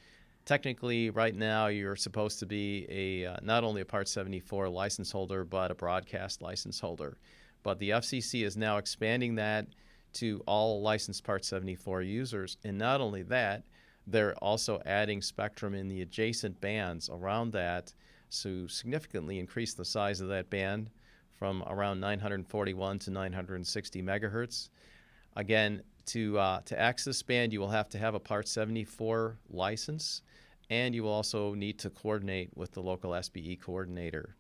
technically, right now, you're supposed to be not only a Part 74 license holder, but a broadcast license holder. But the FCC is now expanding that to all licensed Part 74 users. And not only that, they're also adding spectrum in the adjacent bands around that to significantly increase the size of that band from around 941 to 960 megahertz. Again, to access band, you will have to have a Part 74 license, and you will also need to coordinate with the local SBE coordinator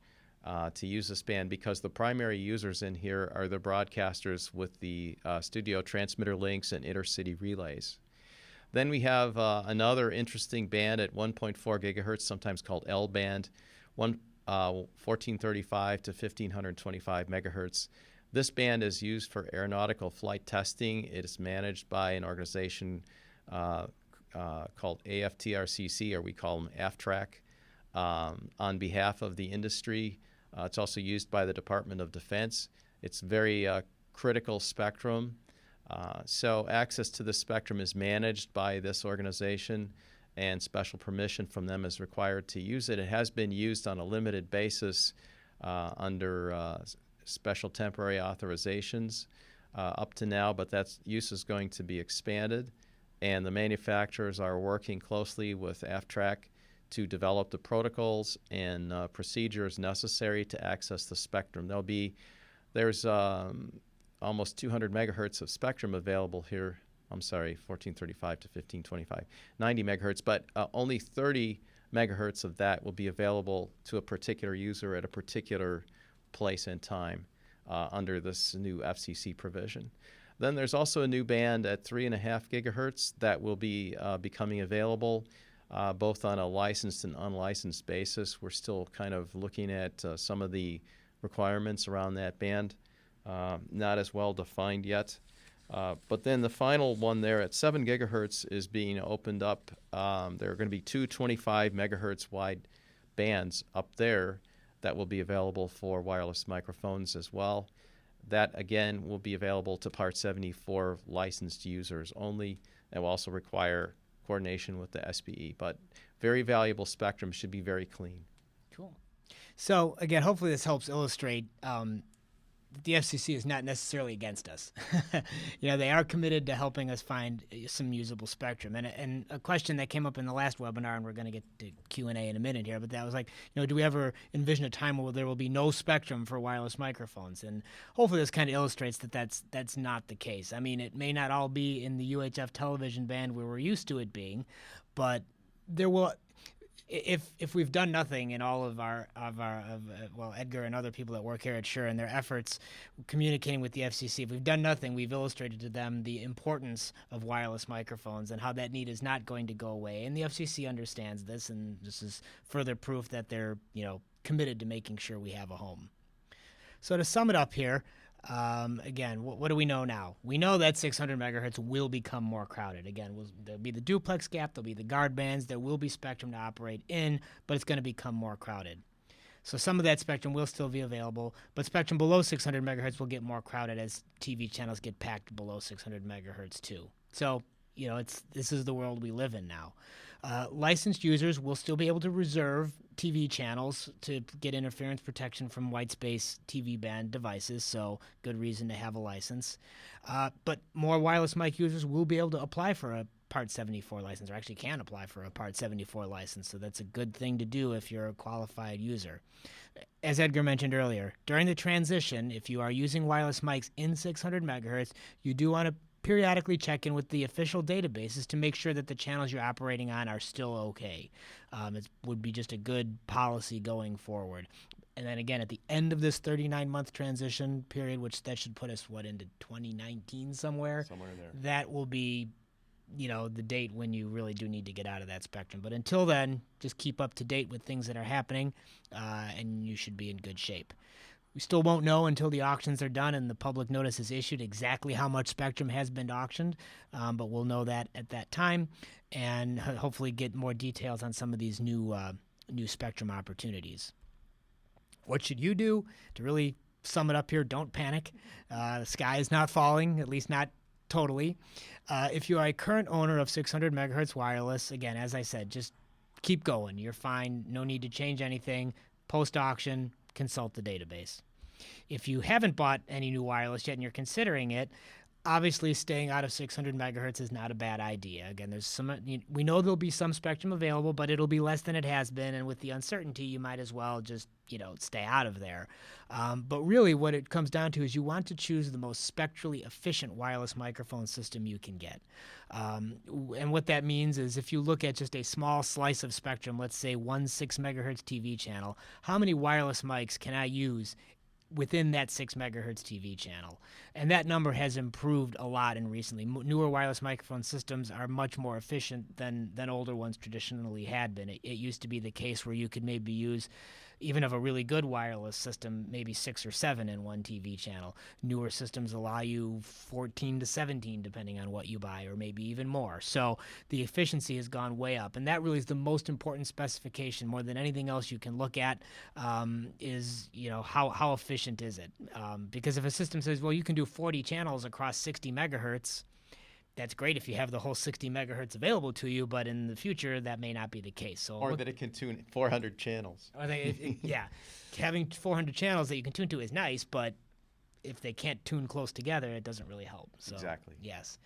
to use this band, because the primary users in here are the broadcasters with the studio transmitter links and intercity relays. Then we have another interesting band at 1.4 gigahertz, sometimes called L band, 1435 to 1525 megahertz. This band is used for aeronautical flight testing. It is managed by an organization called AFTRCC, or we call them AFTRAC, on behalf of the industry. It's also used by the Department of Defense. It's very critical spectrum. So access to this spectrum is managed by this organization, and special permission from them is required to use it. It has been used on a limited basis under special temporary authorizations up to now, but that use is going to be expanded, and the manufacturers are working closely with AFTRAC to develop the protocols and procedures necessary to access the spectrum. There's almost 200 megahertz of spectrum available here. I'm sorry, 1435 to 1525, 90 megahertz, but only 30 megahertz of that will be available to a particular user at a particular place and time under this new FCC provision. Then there's also a new band at 3.5 gigahertz that will be becoming available both on a licensed and unlicensed basis. We're still kind of looking at some of the requirements around that band, not as well defined yet. But then the final one there at 7 gigahertz is being opened up. There are going to be two 25 megahertz wide bands up there that will be available for wireless microphones as well. That, again, will be available to Part 74 licensed users only, and will also require coordination with the SBE. But very valuable spectrum, should be very clean. Cool. So, again, hopefully this helps illustrate the FCC is not necessarily against us. They are committed to helping us find some usable spectrum. And a question that came up in the last webinar, and we're going to get to Q&A in a minute here, but that was like, do we ever envision a time where there will be no spectrum for wireless microphones? And hopefully this kind of illustrates that that's not the case. I mean, it may not all be in the UHF television band where we're used to it being, but there will. If we've done nothing in all of Edgar and other people that work here at Shure and their efforts communicating with the FCC, if we've done nothing, we've illustrated to them the importance of wireless microphones and how that need is not going to go away. And the FCC understands this, and this is further proof that they're committed to making sure we have a home. So to sum it up here, again, what do we know now? We know that 600 megahertz will become more crowded. Again, there'll be the duplex gap, there'll be the guard bands, there will be spectrum to operate in, but it's going to become more crowded. So some of that spectrum will still be available, but spectrum below 600 megahertz will get more crowded as TV channels get packed below 600 megahertz too. So, this is the world we live in now. Licensed users will still be able to reserve TV channels to get interference protection from Whitespace TV band devices, so good reason to have a license. But more wireless mic users will be able to apply for a Part 74 license, or actually can apply for a Part 74 license, so that's a good thing to do if you're a qualified user. As Edgar mentioned earlier, during the transition, if you are using wireless mics in 600 megahertz, you do want to periodically check in with the official databases to make sure that the channels you're operating on are still okay. It would be just a good policy going forward. And then again, at the end of this 39-month transition period, which that should put us, into 2019 somewhere? Somewhere there. That will be, the date when you really do need to get out of that spectrum. But until then, just keep up to date with things that are happening, and you should be in good shape. We still won't know until the auctions are done and the public notice is issued exactly how much spectrum has been auctioned, but we'll know that at that time, and hopefully get more details on some of these new spectrum opportunities. What should you do? To really sum it up here, don't panic. The sky is not falling, at least not totally. If you are a current owner of 600 megahertz wireless, again, as I said, just keep going. You're fine. No need to change anything. Post-auction, consult the database. If you haven't bought any new wireless yet and you're considering it, obviously staying out of 600 megahertz is not a bad idea. Again, we know there'll be some spectrum available, but it'll be less than it has been, and with the uncertainty, you might as well just stay out of there. But really what it comes down to is you want to choose the most spectrally efficient wireless microphone system you can get. And what that means is if you look at just a small slice of spectrum, let's say 6 megahertz TV channel, how many wireless mics can I use within that 6 megahertz TV channel? And that number has improved a lot in recently. Newer wireless microphone systems are much more efficient than older ones traditionally had been. It used to be the case where you could maybe use, even of a really good wireless system, maybe 6 or 7 in one TV channel. Newer systems allow you 14 to 17 depending on what you buy, or maybe even more. So the efficiency has gone way up, and that really is the most important specification more than anything else you can look at, is how efficient is it? Because if a system says, well, you can do 40 channels across 60 megahertz, that's great if you have the whole 60 megahertz available to you, but in the future, that may not be the case. So or that it can tune 400 channels. Having 400 channels that you can tune to is nice, but if they can't tune close together, it doesn't really help. So, exactly. Yes.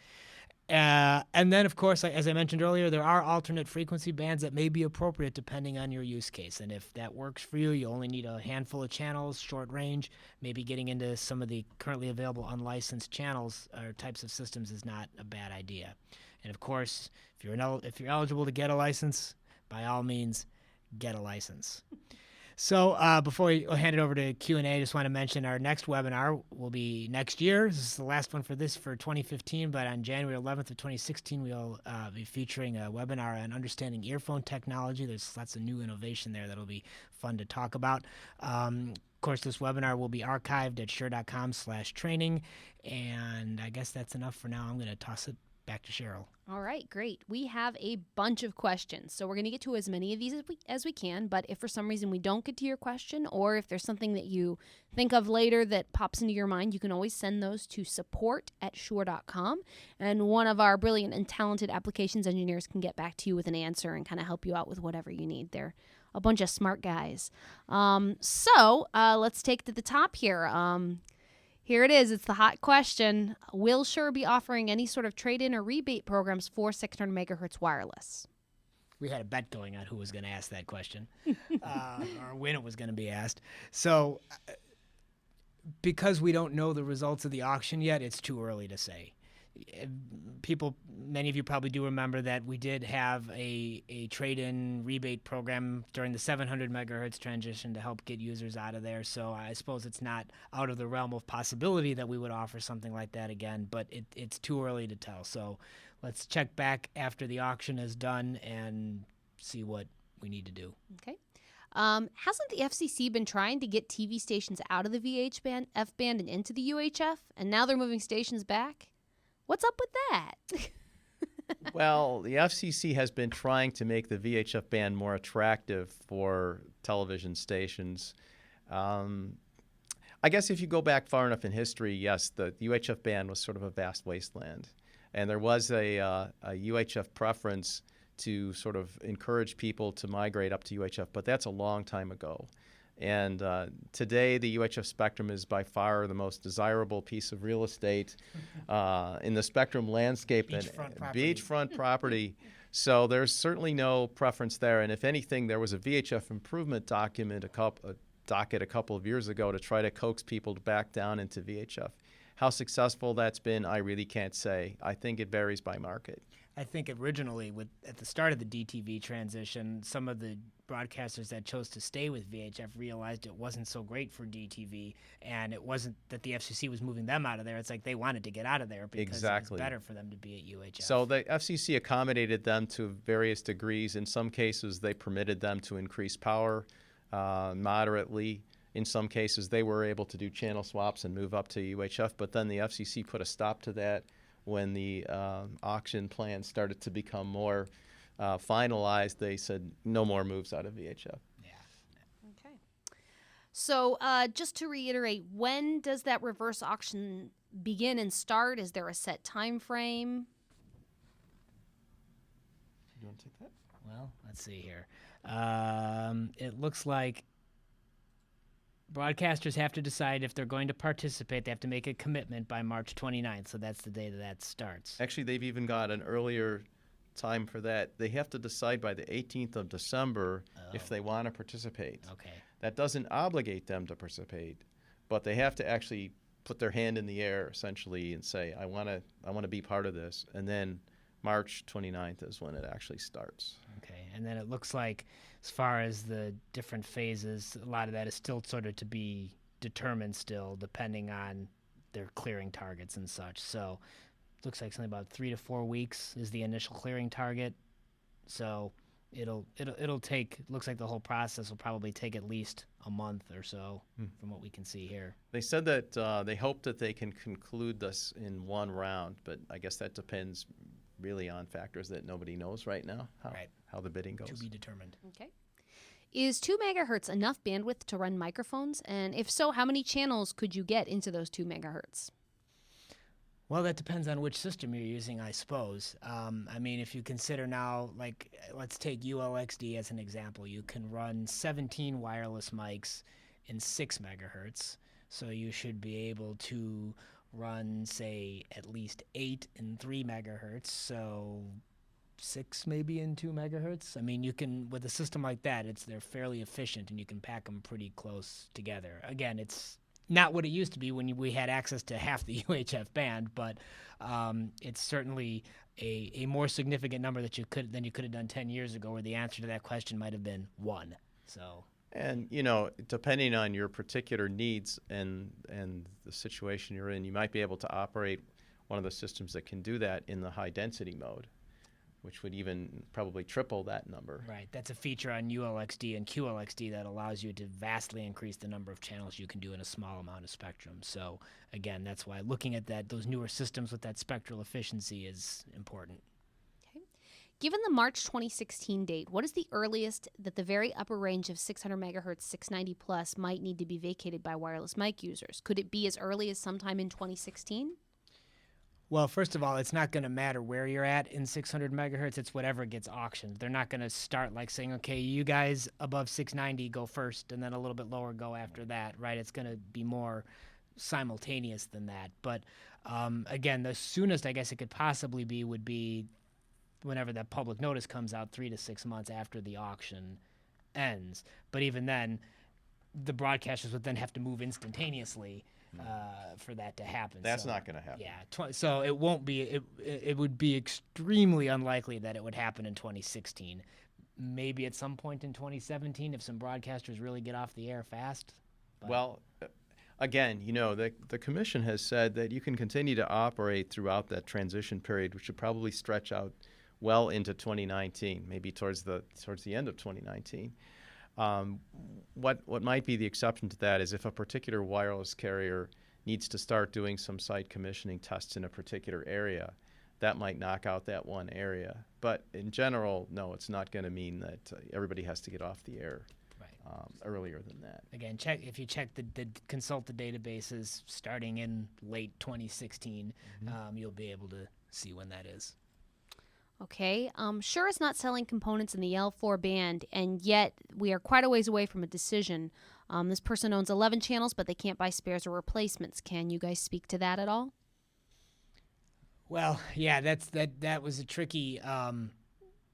And then, of course, as I mentioned earlier, there are alternate frequency bands that may be appropriate depending on your use case. And if that works for you, you only need a handful of channels, short range. Maybe getting into some of the currently available unlicensed channels or types of systems is not a bad idea. And, of course, if you're eligible to get a license, by all means, get a license. So before we hand it over to Q&A, I just want to mention our next webinar will be next year. This is the last one for 2015, but on January 11th of 2016, we'll be featuring a webinar on understanding earphone technology. There's lots of new innovation there that'll be fun to talk about. Of course, this webinar will be archived at shure.com/training, and I guess that's enough for now. I'm going to toss it back to Cheryl. All right, great. We have a bunch of questions, so we're going to get to as many of these as we can, but if for some reason we don't get to your question, or if there's something that you think of later that pops into your mind, you can always send those to support@shure.com, and one of our brilliant and talented applications engineers can get back to you with an answer and kind of help you out with whatever you need. They're a bunch of smart guys. So let's take it to the top here. Here it is. It's the hot question. Will Shure be offering any sort of trade-in or rebate programs for 600 megahertz wireless? We had a bet going on who was going to ask that question or when it was going to be asked. So because we don't know the results of the auction yet, it's too early to say. Many of you probably do remember that we did have a trade-in rebate program during the 700 megahertz transition to help get users out of there. So I suppose it's not out of the realm of possibility that we would offer something like that again, but it's too early to tell. So let's check back after the auction is done and see what we need to do. Okay. Hasn't the FCC been trying to get TV stations out of the VH band, F band, and into the UHF, and now they're moving stations back? What's up with that? Well, the FCC has been trying to make the VHF band more attractive for television stations. I guess if you go back far enough in history, yes, the UHF band was sort of a vast wasteland. And there was a UHF preference to sort of encourage people to migrate up to UHF, but that's a long time ago. And today, the UHF spectrum is by far the most desirable piece of real estate in the spectrum landscape. Beachfront property. So there's certainly no preference there. And if anything, there was a VHF improvement document, docket a couple of years ago to try to coax people back down into VHF. How successful that's been, I really can't say. I think it varies by market. I think originally, at the start of the DTV transition, some of the broadcasters that chose to stay with VHF realized it wasn't so great for DTV, and it wasn't that the FCC was moving them out of there. It's like they wanted to get out of there because it was better for them to be at UHF. So the FCC accommodated them to various degrees. In some cases, they permitted them to increase power moderately. In some cases, they were able to do channel swaps and move up to UHF, but then the FCC put a stop to that when the auction plan started to become more finalized. They said no more moves out of VHF. Yeah. Okay. So just to reiterate, when does that reverse auction begin and start? Is there a set time frame? You want to take that? Well, let's see here. It looks like broadcasters have to decide if they're going to participate. They have to make a commitment by March 29th, so that's the day that starts. Actually, they've even got an earlier time for that. They have to decide by the 18th of December if they want to participate. Okay. That doesn't obligate them to participate, but they have to actually put their hand in the air essentially and say, I want to be part of this. And then March 29th is when it actually starts. Okay, and then it looks like as far as the different phases, a lot of that is still sort of to be determined still, depending on their clearing targets and such. So it looks like something about 3 to 4 weeks is the initial clearing target. So it'll take, looks like the whole process will probably take at least a month or so from what we can see here. They said that they hope that they can conclude this in one round, but I guess that depends really on factors that nobody knows right now, how the bidding goes. To be determined. Okay. Is 2 megahertz enough bandwidth to run microphones? And if so, how many channels could you get into those 2 megahertz? Well, that depends on which system you're using, I suppose. I mean, if you consider now, like, let's take ULXD as an example. You can run 17 wireless mics in 6 megahertz. So you should be able to run, say, at least 8 in 3 megahertz. So 6 maybe in 2 megahertz. I mean, you can, with a system like that, they're fairly efficient and you can pack them pretty close together. Again, it's not what it used to be when we had access to half the UHF band, but it's certainly a more significant number than you could have done 10 years ago, where the answer to that question might have been 1. So. And, depending on your particular needs and the situation you're in, you might be able to operate one of the systems that can do that in the high density mode, which would even probably triple that number. Right. That's a feature on ULXD and QLXD that allows you to vastly increase the number of channels you can do in a small amount of spectrum. So, again, that's why looking at those newer systems with that spectral efficiency is important. Okay. Given the March 2016 date, what is the earliest that the very upper range of 600 megahertz 690 plus might need to be vacated by wireless mic users? Could it be as early as sometime in 2016? Well, first of all, it's not going to matter where you're at in 600 megahertz. It's whatever gets auctioned. They're not going to start like saying, okay, you guys above 690 go first, and then a little bit lower go after that, right? It's going to be more simultaneous than that. But again, the soonest I guess it could possibly be would be whenever that public notice comes out, 3 to 6 months after the auction ends. But even then, the broadcasters would then have to move instantaneously for that to happen. That's not going to happen. Yeah, so it won't be. It would be extremely unlikely that it would happen in 2016. Maybe at some point in 2017 if some broadcasters really get off the air fast. But. Well, again, the commission has said that you can continue to operate throughout that transition period, which should probably stretch out well into 2019, maybe towards the end of 2019. What might be the exception to that is if a particular wireless carrier needs to start doing some site commissioning tests in a particular area, that might knock out that one area. But in general, no, it's not going to mean that everybody has to get off the air earlier than that. Again, if you consult the databases starting in late 2016, you'll be able to see when that is. Okay, Shure is not selling components in the L4 band, and yet we are quite a ways away from a decision. This person owns 11 channels, but they can't buy spares or replacements. Can you guys speak to that at all? Well, yeah, that was a tricky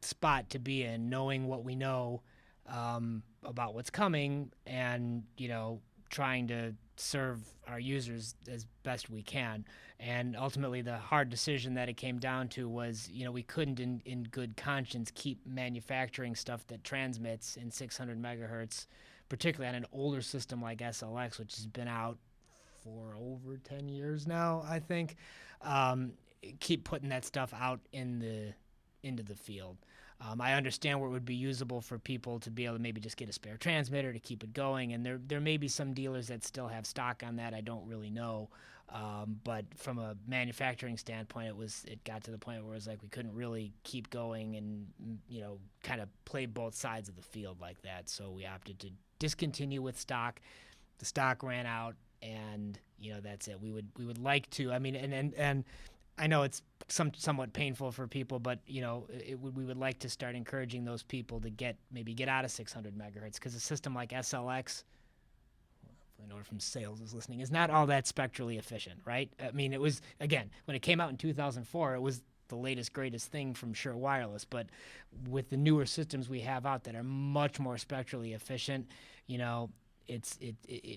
spot to be in, knowing what we know about what's coming, and trying to serve our users as best we can. And ultimately the hard decision that it came down to was, we couldn't in good conscience keep manufacturing stuff that transmits in 600 megahertz, particularly on an older system like SLX, which has been out for over 10 years now, I think. Keep putting that stuff out into the field. I understand where it would be usable for people to be able to maybe just get a spare transmitter to keep it going, and there may be some dealers that still have stock on that. I don't really know, but from a manufacturing standpoint, it got to the point where it was like we couldn't really keep going and kind of play both sides of the field like that. So we opted to discontinue with stock. The stock ran out, and that's it. We would like to. I mean, and I know it's somewhat painful for people, but we would like to start encouraging those people to get out of 600 megahertz, because a system like SLX, I know from sales is listening, is not all that spectrally efficient, right? I mean, it was, again, when it came out in 2004, it was the latest, greatest thing from Shure Wireless, but with the newer systems we have out that are much more spectrally efficient, it's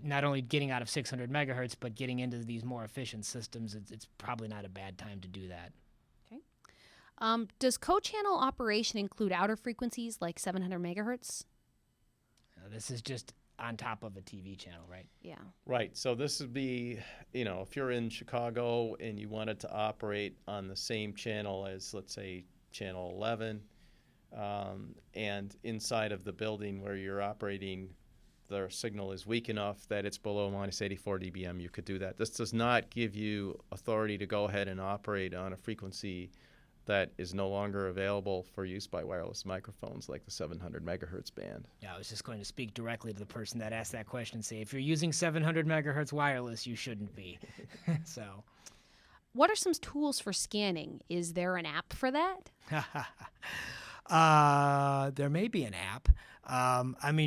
not only getting out of 600 megahertz, but getting into these more efficient systems, it's probably not a bad time to do that. Okay. Does co-channel operation include outer frequencies like 700 megahertz? This is just on top of a TV channel, right? Yeah. Right. So this would be, if you're in Chicago and you wanted to operate on the same channel as, let's say, channel 11, and inside of the building where you're operating, the signal is weak enough that it's below minus 84 dBm, you could do that. This does not give you authority to go ahead and operate on a frequency that is no longer available for use by wireless microphones like the 700 megahertz band. Yeah, I was just going to speak directly to the person that asked that question and say, if you're using 700 megahertz wireless, you shouldn't be. So, what are some tools for scanning? Is there an app for that? There may be an app.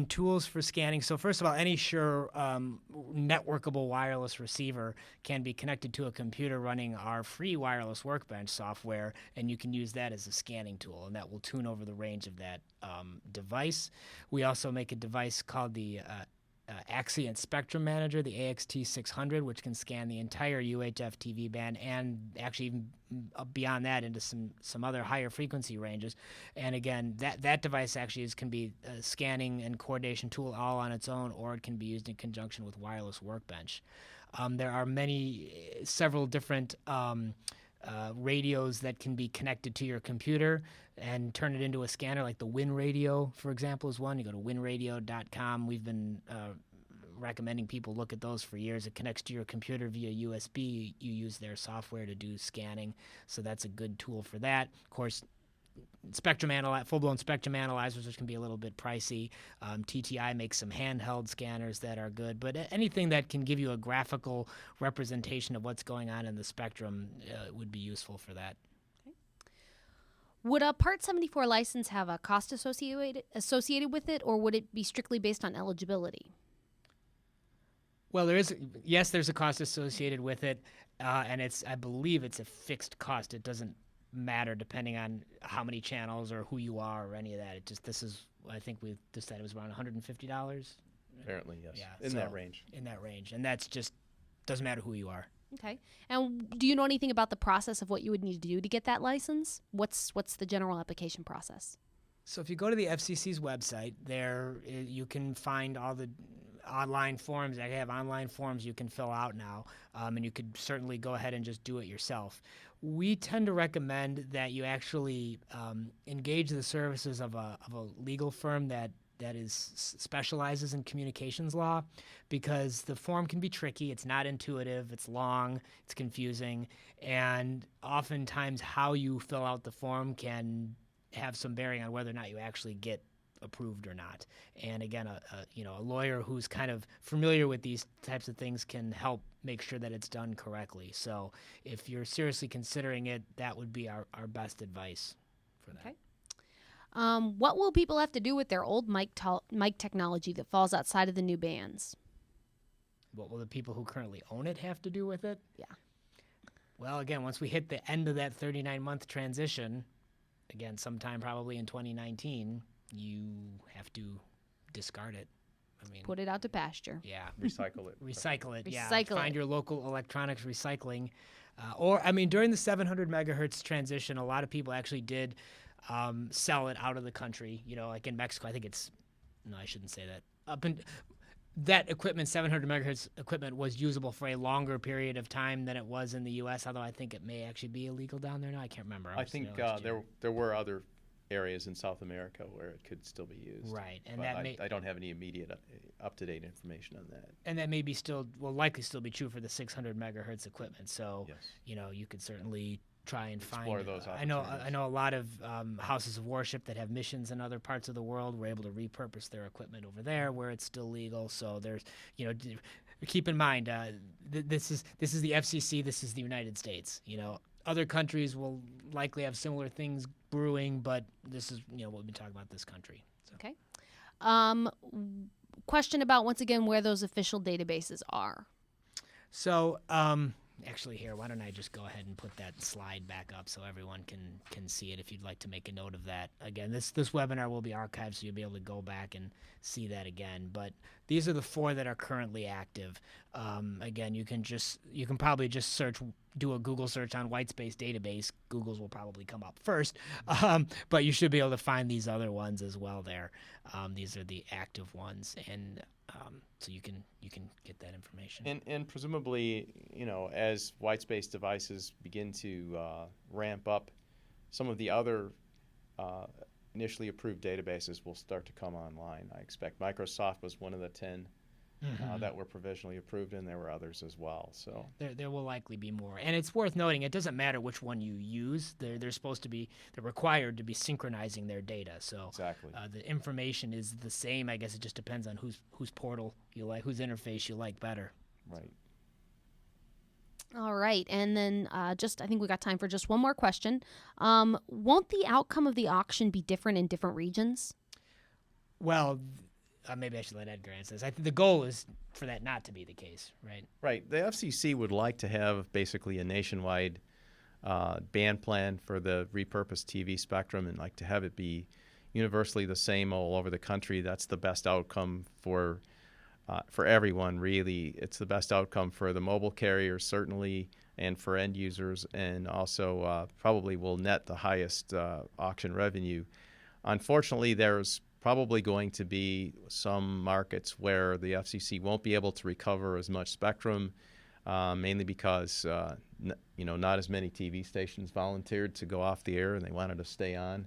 Tools for scanning. So first of all, any Shure networkable wireless receiver can be connected to a computer running our free wireless workbench software, and you can use that as a scanning tool, and that will tune over the range of that device. We also make a device called the Axient Spectrum Manager, the AXT600, which can scan the entire UHF TV band and actually even beyond that into some other higher frequency ranges. And again, that device actually can be a scanning and coordination tool all on its own, or it can be used in conjunction with wireless workbench. There are several different radios that can be connected to your computer and turn it into a scanner, like the Win Radio, for example, is one. You go to winradio.com. We've been recommending people look at those for years. It connects to your computer via USB. You use their software to do scanning, so that's a good tool for that. Of course, full-blown spectrum analyzers, which can be a little bit pricey. TTI makes some handheld scanners that are good, but anything that can give you a graphical representation of what's going on in the spectrum would be useful for that. Okay. Would a Part 74 license have a cost associated with it, or would it be strictly based on eligibility? Well, there's a cost associated with it, and I believe it's a fixed cost. It doesn't matter depending on how many channels or who you are or any of that. I think we decided it was around $150. Apparently, yes. Yeah, in that range. In that range, and that's just doesn't matter who you are. Okay. And do you know anything about the process of what you would need to do to get that license? What's the general application process? So if you go to the FCC's website, there you can find all the online forms. They have online forms you can fill out now, and you could certainly go ahead and just do it yourself. We tend to recommend that you actually engage the services of a legal firm that specializes in communications law, because the form can be tricky. It's not intuitive. It's long. It's confusing, and oftentimes how you fill out the form can have some bearing on whether or not you actually get approved or not. And again, a lawyer who's kind of familiar with these types of things can help make sure that it's done correctly. So if you're seriously considering it, that would be our best advice for that. Okay. What will people have to do with their old mic technology that falls outside of the new bands? What will the people who currently own it have to do with it? Yeah. Well, again, once we hit the end of that 39-month transition, again, sometime probably in 2019, you have to discard it. Put it out to pasture. Yeah. Recycle it. Recycle it, yeah. Recycle Find it. your local electronics recycling. During the 700 megahertz transition, a lot of people actually did sell it out of the country. Like in Mexico, I think no, I shouldn't say that. That equipment, 700 megahertz equipment, was usable for a longer period of time than it was in the U.S., although I think it may actually be illegal down there now. I can't remember. I think there were other areas in South America where it could still be used. Right, and I don't have any immediate up-to-date information on that. And that may be likely still be true for the 600 megahertz equipment. So, yes. You could certainly try and explore find those I know opportunities. a lot of houses of worship that have missions in other parts of the world were able to repurpose their equipment over there where it's still legal. So there's, keep in mind, this is the FCC. This is the United States. other countries will likely have similar things brewing, but this is what we've been talking about this country. So. Okay. Question about, once again, where those official databases are. So, actually here, why don't I just go ahead and put that slide back up so everyone can see it if you'd like to make a note of that. Again, this webinar will be archived, so you'll be able to go back and see that again. But these are the 4 that are currently active. Again, you can probably just do a Google search on Whitespace database. Google's will probably come up first, but you should be able to find these other ones as well there. These are the active ones, and so you can get that information. And presumably, as Whitespace devices begin to ramp up, some of the other initially approved databases will start to come online. I expect Microsoft was one of the 10 that were provisionally approved, and there were others as well. So there will likely be more. And it's worth noting, it doesn't matter which one you use. They're required to be synchronizing their data. So exactly. The information is the same. I guess it just depends on whose portal you like, whose interface you like better. Right. All right, and then I think we got time for just one more question. Won't the outcome of the auction be different in different regions? Well, maybe I should let Edgar answer this. I think the goal is for that not to be the case, right? Right. The FCC would like to have basically a nationwide band plan for the repurposed TV spectrum, and like to have it be universally the same all over the country. That's the best outcome for everyone, really. It's the best outcome for the mobile carriers, certainly, and for end users, and also probably will net the highest auction revenue. Unfortunately, there's probably going to be some markets where the FCC won't be able to recover as much spectrum, mainly because not as many TV stations volunteered to go off the air and they wanted to stay on.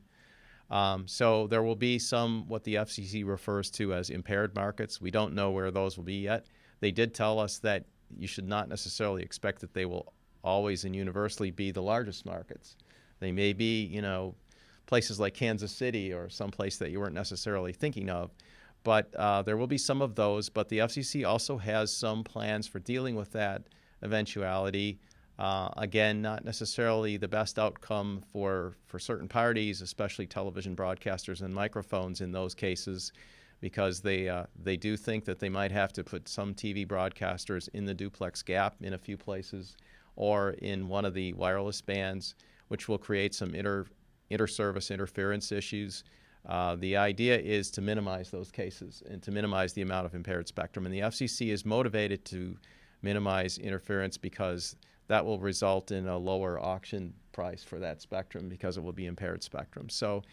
So there will be some what the FCC refers to as impaired markets. We don't know where those will be yet. They did tell us that you should not necessarily expect that they will always and universally be the largest markets. They may be, places like Kansas City or someplace that you weren't necessarily thinking of. But there will be some of those. But the FCC also has some plans for dealing with that eventuality. Again, not necessarily the best outcome for certain parties, especially television broadcasters and microphones in those cases, because they do think that they might have to put some TV broadcasters in the duplex gap in a few places or in one of the wireless bands, which will create some inter-service interference issues. The idea is to minimize those cases and to minimize the amount of impaired spectrum. And the FCC is motivated to minimize interference because that will result in a lower auction price for that spectrum because it will be impaired spectrum. So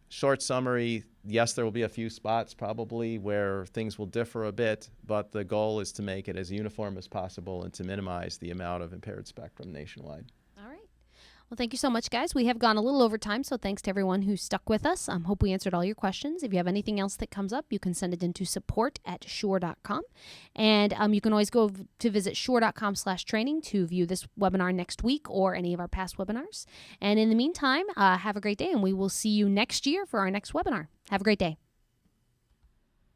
short summary, yes, there will be a few spots probably where things will differ a bit, but the goal is to make it as uniform as possible and to minimize the amount of impaired spectrum nationwide. All right. Well, thank you so much, guys. We have gone a little over time, so thanks to everyone who stuck with us. Hope we answered all your questions. If you have anything else that comes up, you can send it into support@shure.com. And you can always go to visit shure.com/training to view this webinar next week or any of our past webinars. And in the meantime, have a great day, and we will see you next year for our next webinar. Have a great day.